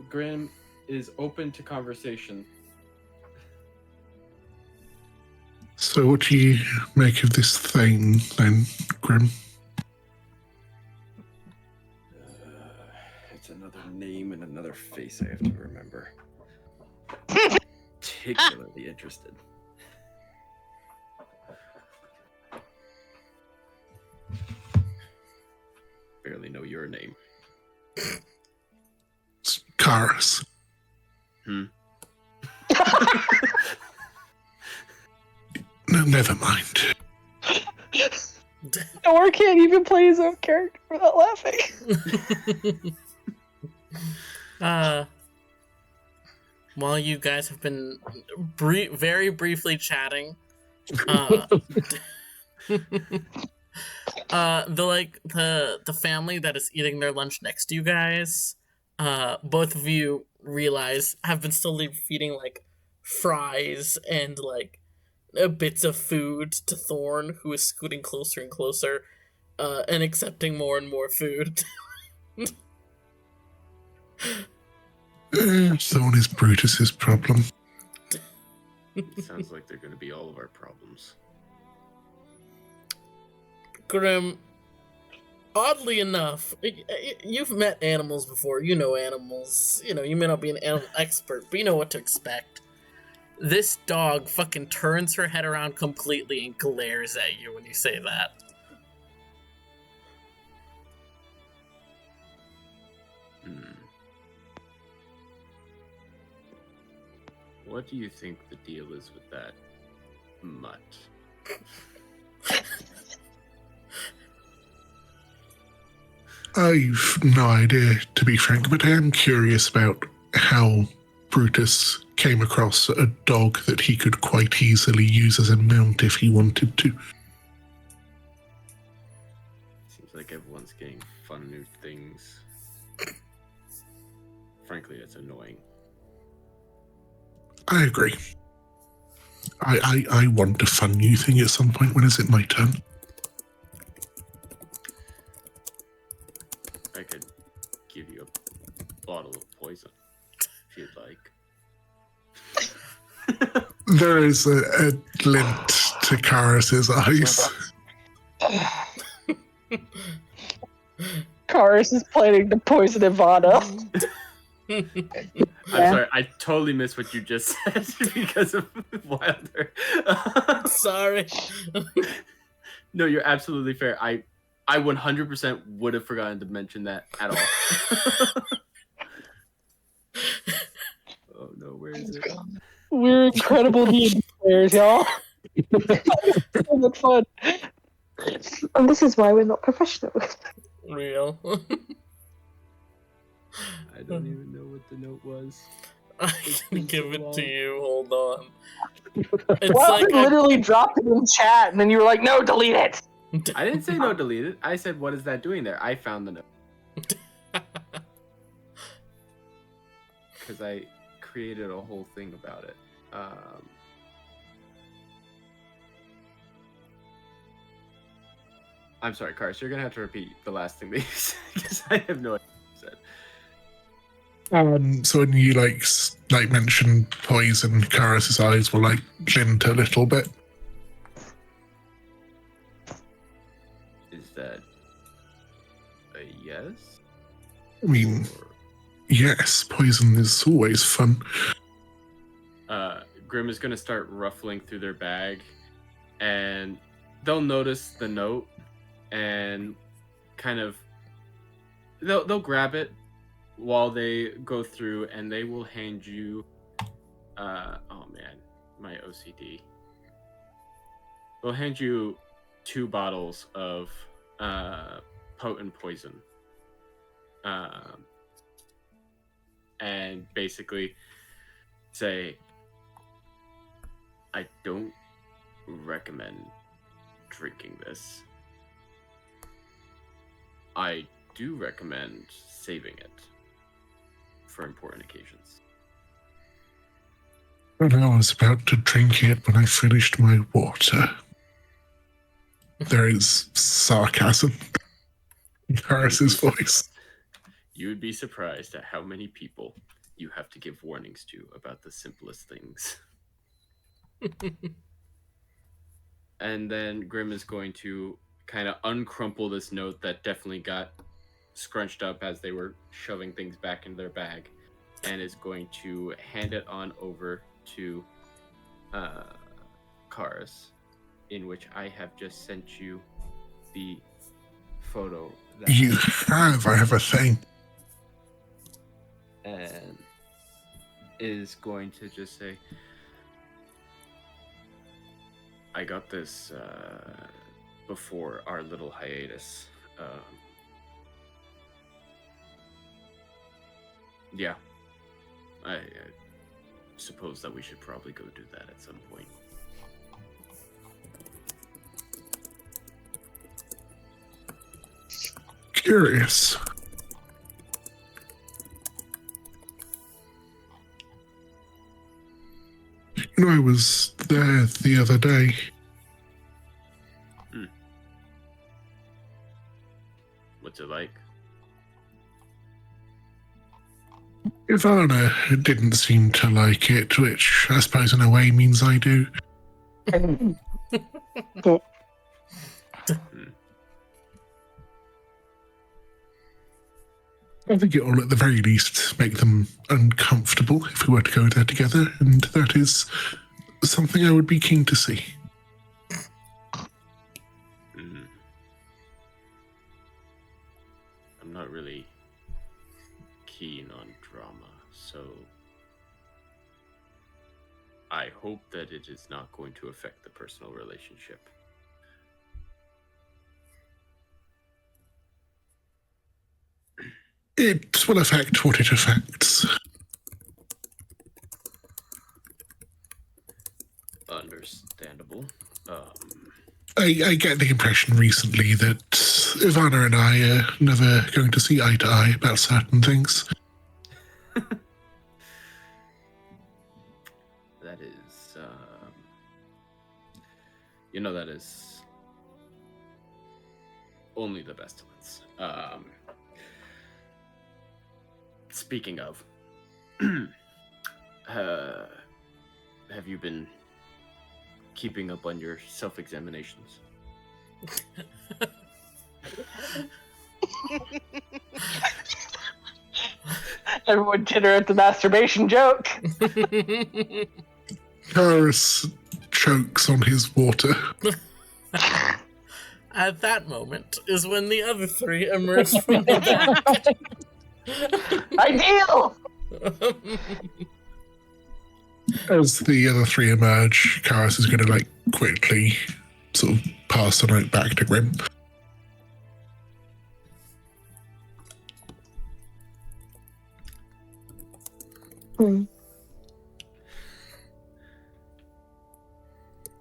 Grim is open to conversation. So what do you make of this Thane, then, Grim? It's another name and another face I have to remember. Particularly interested. your name? Karis. No, never mind. Nor can't even play his own character without laughing. While you guys have been very briefly chatting, the family that is eating their lunch next to you guys, both of you realize have been slowly feeding like fries and like bits of food to Thorn, who is scooting closer and closer, and accepting more and more food. Thorn is Brutus's problem. It sounds like they're going to be all of our problems. Grim, oddly enough, you've met animals before. You know animals. You know, you may not be an animal expert, but you know what to expect. This dog fucking turns her head around completely and glares at you when you say that. What do you think the deal is with that mutt? I've no idea, to be frank, but I am curious about how Brutus came across a dog that he could quite easily use as a mount if he wanted to. Seems like everyone's getting fun new things. Frankly, it's annoying. I agree. I want a fun new thing at some point. When is it my turn? I could give you a bottle of poison if you'd like. There is a glint to Karis's eyes. Karis is planning to poison Ivana. I'm sorry, I totally missed what you just said because of Wilder. Sorry. No, you're absolutely fair. I 100% would have forgotten to mention that at all. Oh no, where is it? We're incredible D&D players, y'all. So much fun. And this is why we're not professional. Real. I don't even know what the note was. I can give it to you. Hold on. It's Well, like I literally dropped it in chat, and then you were like, "No, delete it." I didn't say no, delete it. I said, what is that doing there? I found the note. Because I created a whole thing about it. I'm sorry, Karis, you're going to have to repeat the last thing that you said, because I have no idea what you said. So when you like mentioned poison, Karis's eyes will like glint a little bit. Is that a yes? I mean, Or... yes, poison is always fun. Grim is going to start ruffling through their bag, and they'll notice the note, and kind of they'll grab it while they go through, and they will hand you oh man, my OCD. They'll hand you 2 bottles of potent poison, and basically say, I don't recommend drinking this. I do recommend saving it for important occasions. Well, I was about to drink it when I finished my water. There is sarcasm in Karis's voice. You would be surprised at how many people you have to give warnings to about the simplest things. And then Grim is going to kind of uncrumple this note that definitely got scrunched up as they were shoving things back into their bag, and is going to hand it on over to Karis, in which I have just sent you the photo. You have. I have a thing. And is going to just say, I got this before our little hiatus. Yeah. I suppose that we should probably go do that at some point. Curious. You know, I was there the other day. What's it like? Ivana didn't seem to like it, which I suppose in a way means I do. I think it will at the very least make them uncomfortable if we were to go there together, and that is something I would be keen to see. I'm not really keen on drama, so I hope that it is not going to affect the personal relationship. It will affect what it affects. Understandable. I get the impression recently that Ivana and I are never going to see eye to eye about certain things. That is, that is only the best of us. Speaking of, have you been keeping up on your self-examinations? Everyone titter at the masturbation joke. Karis chokes on his water. At that moment is when the other three emerge from the back. Ideal! As the other three emerge, Karis is going to quickly sort of pass the note back to Grim.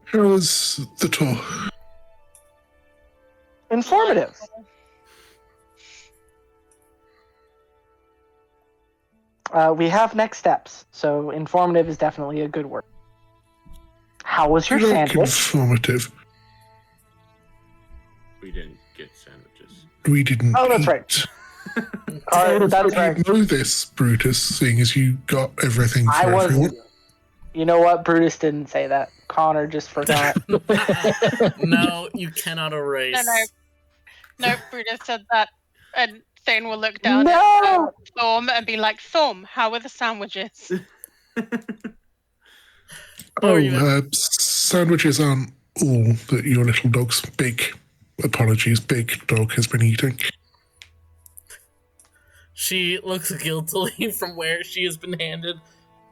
How was the tour? Informative. We have next steps, so informative is definitely a good word. How was your sandwich? Informative. We didn't get sandwiches. We didn't. Oh, that's eat. right. That's right. You know this, Brutus, seeing as you got everything for everyone. You know what? Brutus didn't say that. Connor just forgot. No, you cannot erase. No, Brutus said that, and Thane will look down at Thorm and be like, Thorm, how are the sandwiches? Sandwiches aren't all that your little dog's big dog has been eating. She looks guiltily from where she has been handed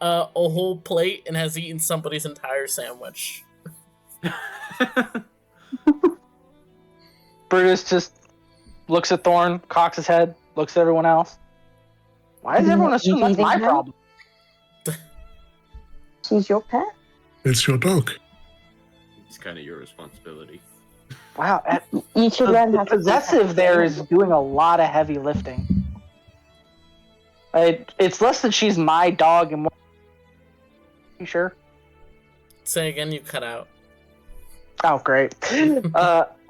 a whole plate and has eaten somebody's entire sandwich. Brutus just looks at Thorn, cocks his head, looks at everyone else. Why does everyone assume that's my problem? She's your pet? It's your dog. It's kind of your responsibility. Wow. You should learn how to possessive there is doing a lot of heavy lifting. It's less that she's my dog and more... You sure? Say again, you cut out. Oh, great.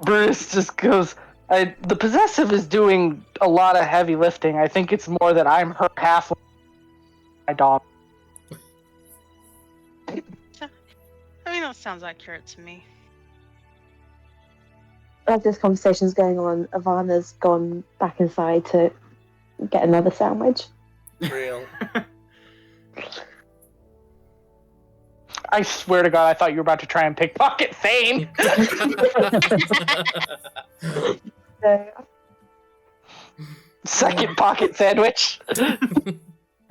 Bruce just goes, the possessive is doing a lot of heavy lifting. I think it's more that I'm her half my dog. I mean, that sounds accurate to me. As this conversation's going on, Ivana's gone back inside to get another sandwich. Real. I swear to God, I thought you were about to try and pickpocket Thane. Second pocket sandwich.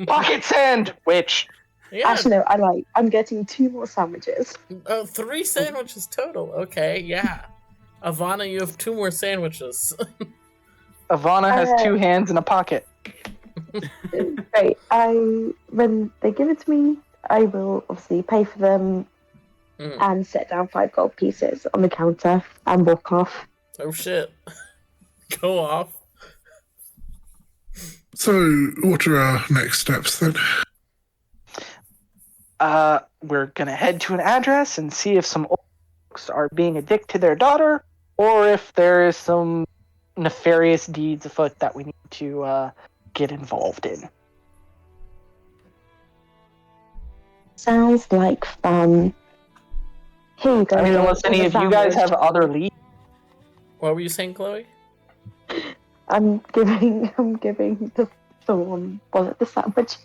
Pocket sandwich. Yeah. Actually, no, I'm getting 2 more sandwiches. 3 sandwiches total. Okay, yeah. Ivana, you have 2 more sandwiches. Ivana has 2 hands in a pocket. Great. When they give it to me, I will obviously pay for them and set down 5 gold pieces on the counter and walk off. Oh shit. Go off. So, what are our next steps then? We're gonna head to an address and see if some old folks are being a dick to their daughter, or if there is some nefarious deeds afoot that we need to get involved in. Sounds like fun. Here you go. I mean, unless any of you guys have other leads. What were you saying, Chloe? I'm giving the one, was it the sandwich?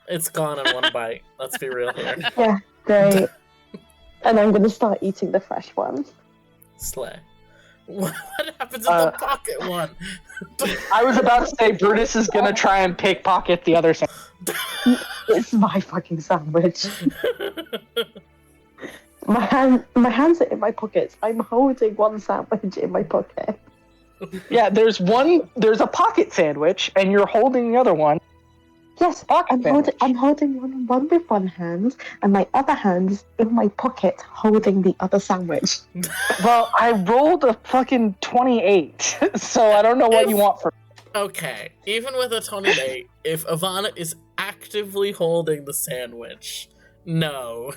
It's gone in one bite. Let's be real here. Yeah, great. And I'm gonna start eating the fresh one. Slay. What happens to the pocket one? I was about to say Brutus is gonna try and pickpocket the other sandwich. It's my fucking sandwich. My hands are in my pockets. I'm holding one sandwich in my pocket. Yeah, there's a pocket sandwich, and you're holding the other one. Yes, I'm holding one with one hand, and my other hand's in my pocket holding the other sandwich. Well, I rolled a fucking 28, so I don't know what you want from me. Okay, even with a 28, if Ivana is actively holding the sandwich, no.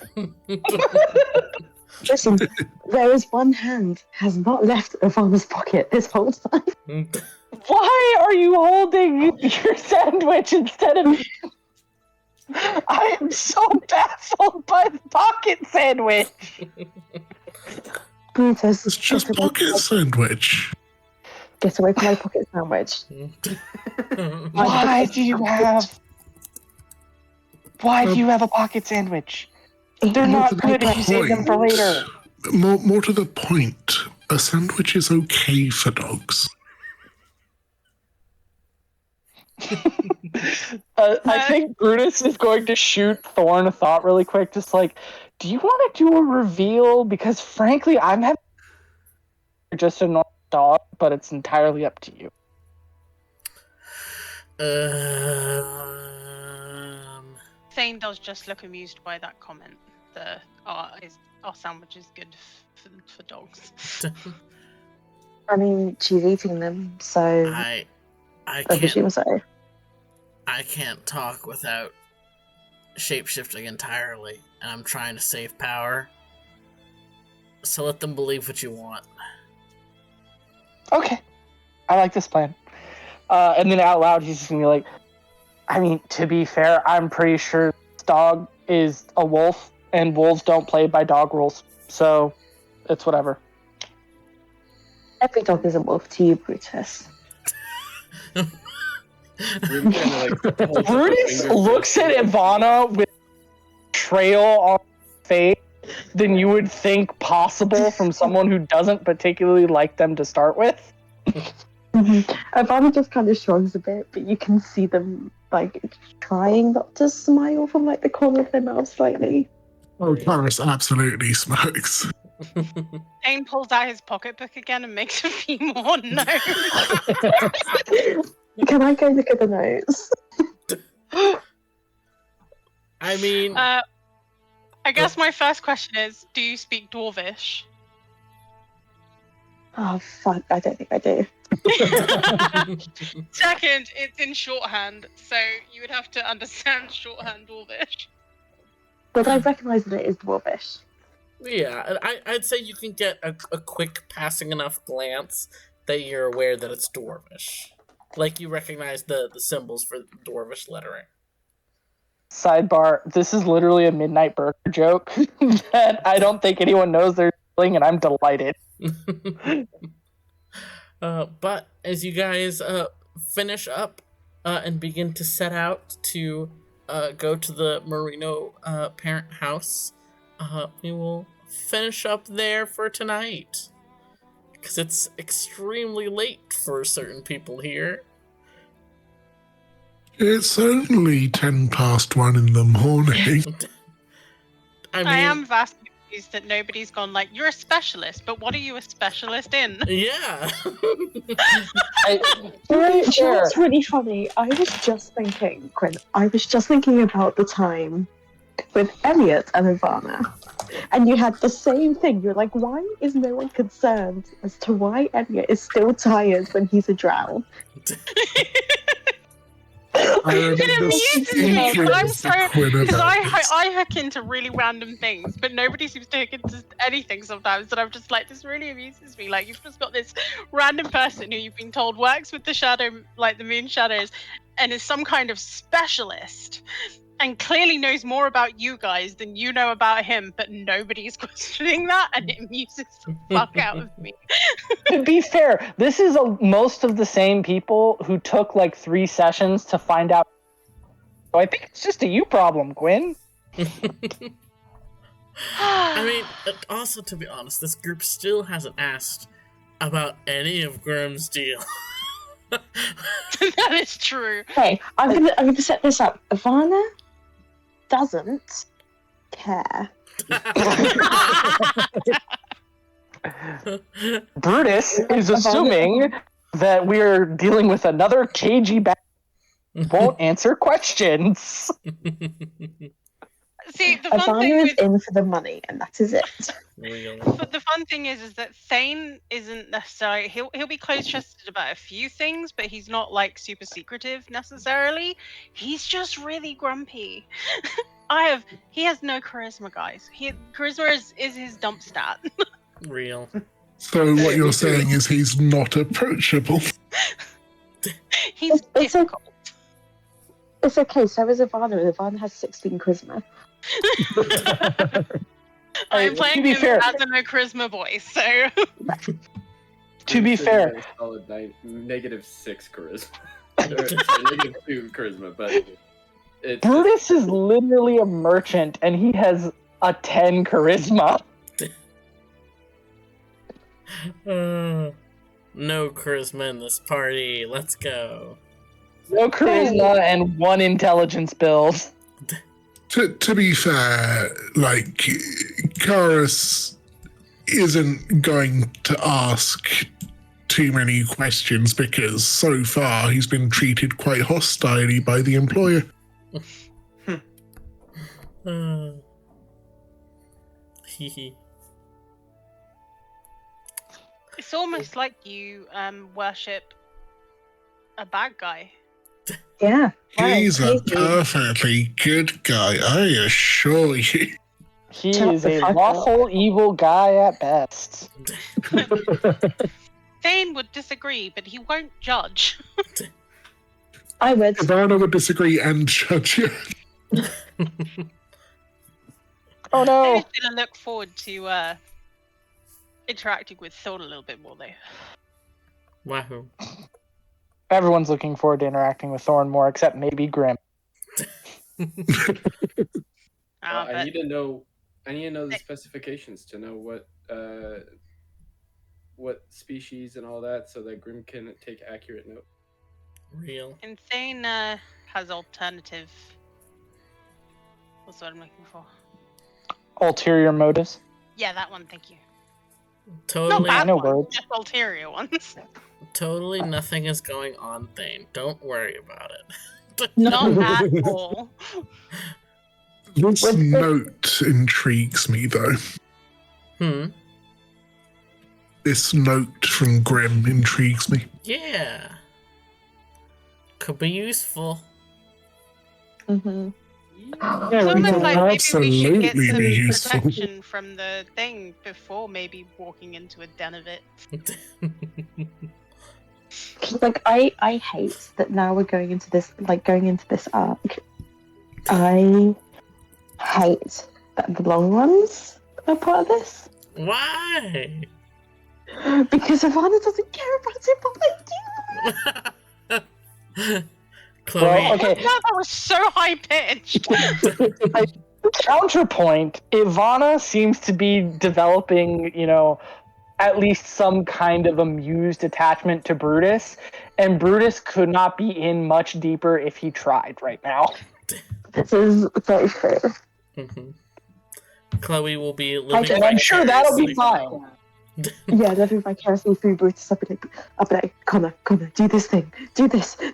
Listen, whereas one hand has not left Ivana's pocket this whole time. Why are you holding your sandwich instead of... I am so baffled by the pocket sandwich. Brutus, It's just pocket sandwich. get away from my pocket sandwich. Why do you have a pocket sandwich? They're not good if you save them for later. More to the point, a sandwich is okay for dogs. I think Brutus is going to shoot Thorn a thought really quick, just like, do you want to do a reveal? Because frankly, I'm having just a normal dog, but it's entirely up to you. Thane does just look amused by that comment. Our sandwich is good for dogs. I mean, she's eating them, so I presume can't. so. I can't talk without shapeshifting entirely, and I'm trying to save power. So let them believe what you want. Okay. I like this plan. And then out loud, he's just going to be like, I mean, to be fair, I'm pretty sure this dog is a wolf, and wolves don't play by dog rules. So, it's whatever. Every dog is a wolf to you, Brutus. Brutus looks at Ivana with trail on her face than you would think possible from someone who doesn't particularly like them to start with. Ivana just kind of shrugs a bit, but you can see them trying not to smile from the corner of their mouth slightly. Oh, Paris absolutely smokes. Thane pulls out his pocketbook again and makes a few more notes. Can I go look at the notes? I mean... I guess my first question is, do you speak Dwarvish? Oh, fuck, I don't think I do. Second, it's in shorthand, so you would have to understand shorthand Dwarvish. But I recognise that it is Dwarvish. Yeah, I'd say you can get a quick passing enough glance that you're aware that it's Dwarvish. You recognize the symbols for Dwarvish lettering. Sidebar, this is literally a Midnight Burger joke that I don't think anyone knows they're doing, and I'm delighted. But as you guys finish up and begin to set out to go to the Marino parent house, we will finish up there for tonight. because it's extremely late for certain people here. It's only 1:10 in the morning. I am vastly confused that nobody's gone like, you're a specialist, but what are you a specialist in? Yeah. It's really funny. I was just thinking, Quinn, about the time with Elliot and Ivana. And you had the same thing. You're like, why is no one concerned as to why Elliot is still tired when he's a drow? It amuses me. I'm sorry, because I hook into really random things, but nobody seems to hook into anything sometimes. And I'm just like, this really amuses me. Like, you've just got this random person who you've been told works with the shadow, like the moon shadows, and is some kind of specialist, and clearly knows more about you guys than you know about him, but nobody's questioning that, and it amuses the fuck out of me. To be fair, this is most of the same people who took like 3 sessions to find out. So I think it's just a you problem, Gwyn. I mean, also to be honest, this group still hasn't asked about any of Grimm's deal. That is true. Hey, I'm gonna set this up. Ivana doesn't care. Brutus is assuming that we're dealing with another cagey bag won't answer questions. See, the fun thing is in for the money, and that is it. But the fun thing is that Thane isn't necessarily. He'll be close-chested about a few things, but he's not like super secretive necessarily. He's just really grumpy. He has no charisma, guys. Charisma is his dump stat. Real. So what you're saying is he's not approachable. He's difficult. It's okay. So is Ivana. Ivana has 16 charisma. I'm playing him as a no charisma boy, so. To be fair, solid -6 charisma, -2 charisma, but Brutus is literally a merchant, and he has a 10 charisma. No charisma in this party. Let's go. No charisma and 1 intelligence build. To be fair, like, Karis isn't going to ask too many questions because so far he's been treated quite hostilely by the employer. It's almost like you worship a bad guy. Yeah. He's a perfectly good guy, I assure you. He is a lawful evil guy at best. Thane would disagree, but he won't judge. I would. Ivana would disagree and judge you. Oh no! I'm gonna look forward to interacting with Thorn a little bit more, though. Wahoo. Everyone's looking forward to interacting with Thorn more, except maybe Grim. I need to know the specifications to know what species and all that, so that Grim can take accurate note. Real. Insane has alternative. What's the word I'm looking for? Ulterior motives. Yeah, that one. Thank you. Totally. Not bad no ones, words. just ulterior ones. Totally nothing is going on, Thane. Don't worry about it. Not at all. This note intrigues me, though. This note from Grim intrigues me. Yeah. Could be useful. Mm-hmm. Yeah, It's almost like maybe we should absolutely get be some useful. protection from the thing before maybe walking into a den of it. Like I hate that now we're going into this arc. I hate that the long ones are part of this. Why? Because Ivana doesn't care about it, but I do. Chloe. Well, okay. That was so high pitched. Counterpoint, Ivana seems to be developing, at least some kind of amused attachment to Brutus, and Brutus could not be in much deeper if he tried right now. This is very fair. Mm-hmm. Chloe will be living And I'm sure that'll be fine. Yeah, living vicariously through Brutus. I'll be like, Connor, do this thing. Do this thing.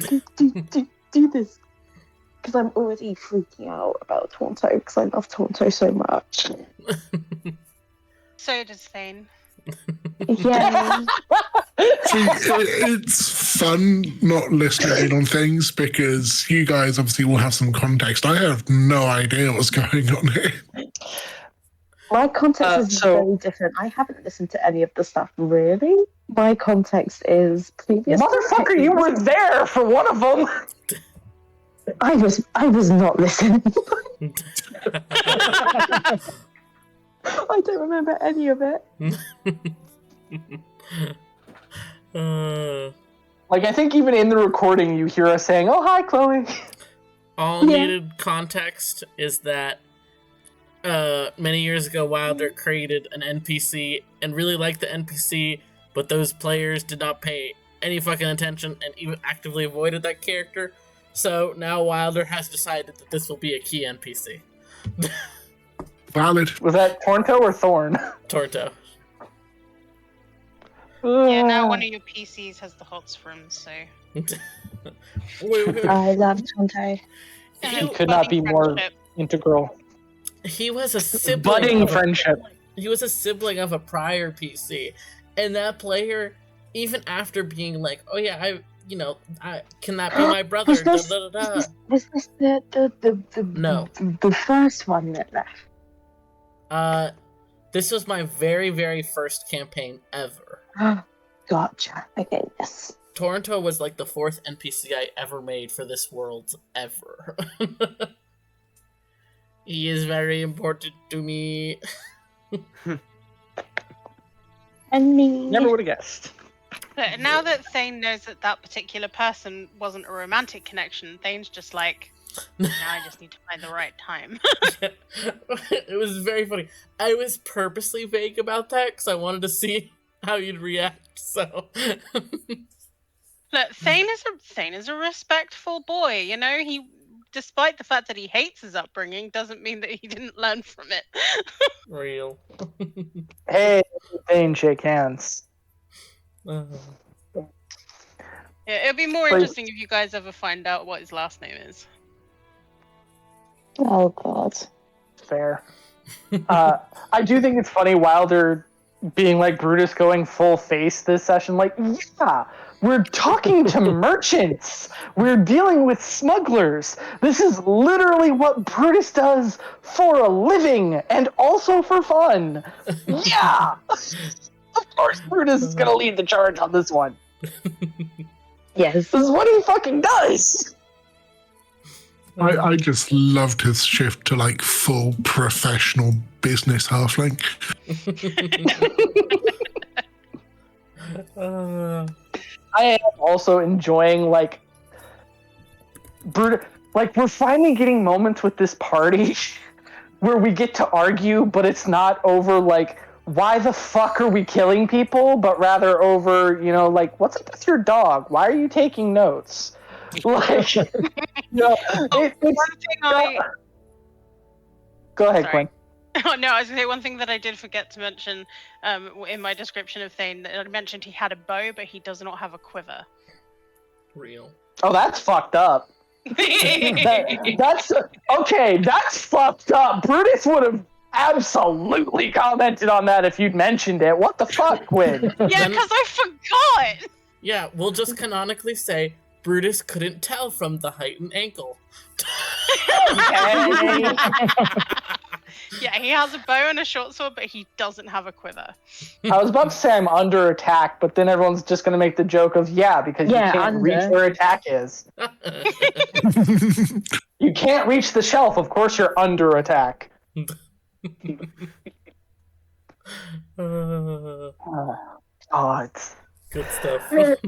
Do this. Because I'm already freaking out about Toronto, because I love Toronto so much. So does Thane. Yeah. See, it's fun not listening in on things because you guys obviously will have some context. I have no idea what's going on here. My context is very different. I haven't listened to any of the stuff, really. My context is previous. Motherfucker, you were there for one of them! I was not listening. I don't remember any of it. Like, I think even in the recording you hear us saying, "Oh, hi, Chloe." All needed context is that many years ago Wilder created an NPC and really liked the NPC, but those players did not pay any fucking attention and even actively avoided that character. So now Wilder has decided that this will be a key NPC. Valid. Was that Tornto or Thorn? Torto. Yeah, now one of your PCs has the hots from, so. I love Toronto. He could not be more integral. He was a sibling. Budding friendship. He was a sibling of a prior PC, and that player, even after being like, "Oh yeah, can that be my brother?" Was this the first one that left? This was my very, very first campaign ever. Gotcha. Okay, yes. Toronto was like the 4th NPC I ever made for this world ever. He is very important to me. And me. Never would have guessed. But now that Thane knows that that particular person wasn't a romantic connection, Thane's just like, now I just need to find the right time. It was very funny. I was purposely vague about that because I wanted to see how you'd react. So, look, Thane is a respectful boy. You know, he, despite the fact that he hates his upbringing, doesn't mean that he didn't learn from it. Real. Hey, Thane, shake hands. Yeah, it'll be more interesting if you guys ever find out what his last name is. Oh God. Fair. I do think it's funny Wilder being like Brutus going full face this session. Like, yeah, we're talking to merchants. We're dealing with smugglers. This is literally what Brutus does for a living and also for fun. Yeah. Of course Brutus is going to lead the charge on this one. Yes. This is what he fucking does. I just loved his shift to like full professional business halfling. I am also enjoying like we're finally getting moments with this party where we get to argue, but it's not over like why the fuck are we killing people, but rather over, like, what's up with your dog? Why are you taking notes? Like, go ahead, Sorry. Quinn. Oh, no, I was going to say one thing that I did forget to mention in my description of Thane. I mentioned he had a bow, but he does not have a quiver. Real. Oh, that's fucked up. That's fucked up. Brutus would have absolutely commented on that if you'd mentioned it. What the fuck, Quinn? Yeah, because I forgot. Yeah, we'll just canonically say Brutus couldn't tell from the height and ankle. Yeah, he has a bow and a short sword, but he doesn't have a quiver. I was about to say I'm under attack, but then everyone's just going to make the joke of, because you can't reach where attack is. You can't reach the shelf. Of course you're under attack. It's good stuff.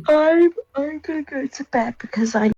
I'm gonna go to bed because I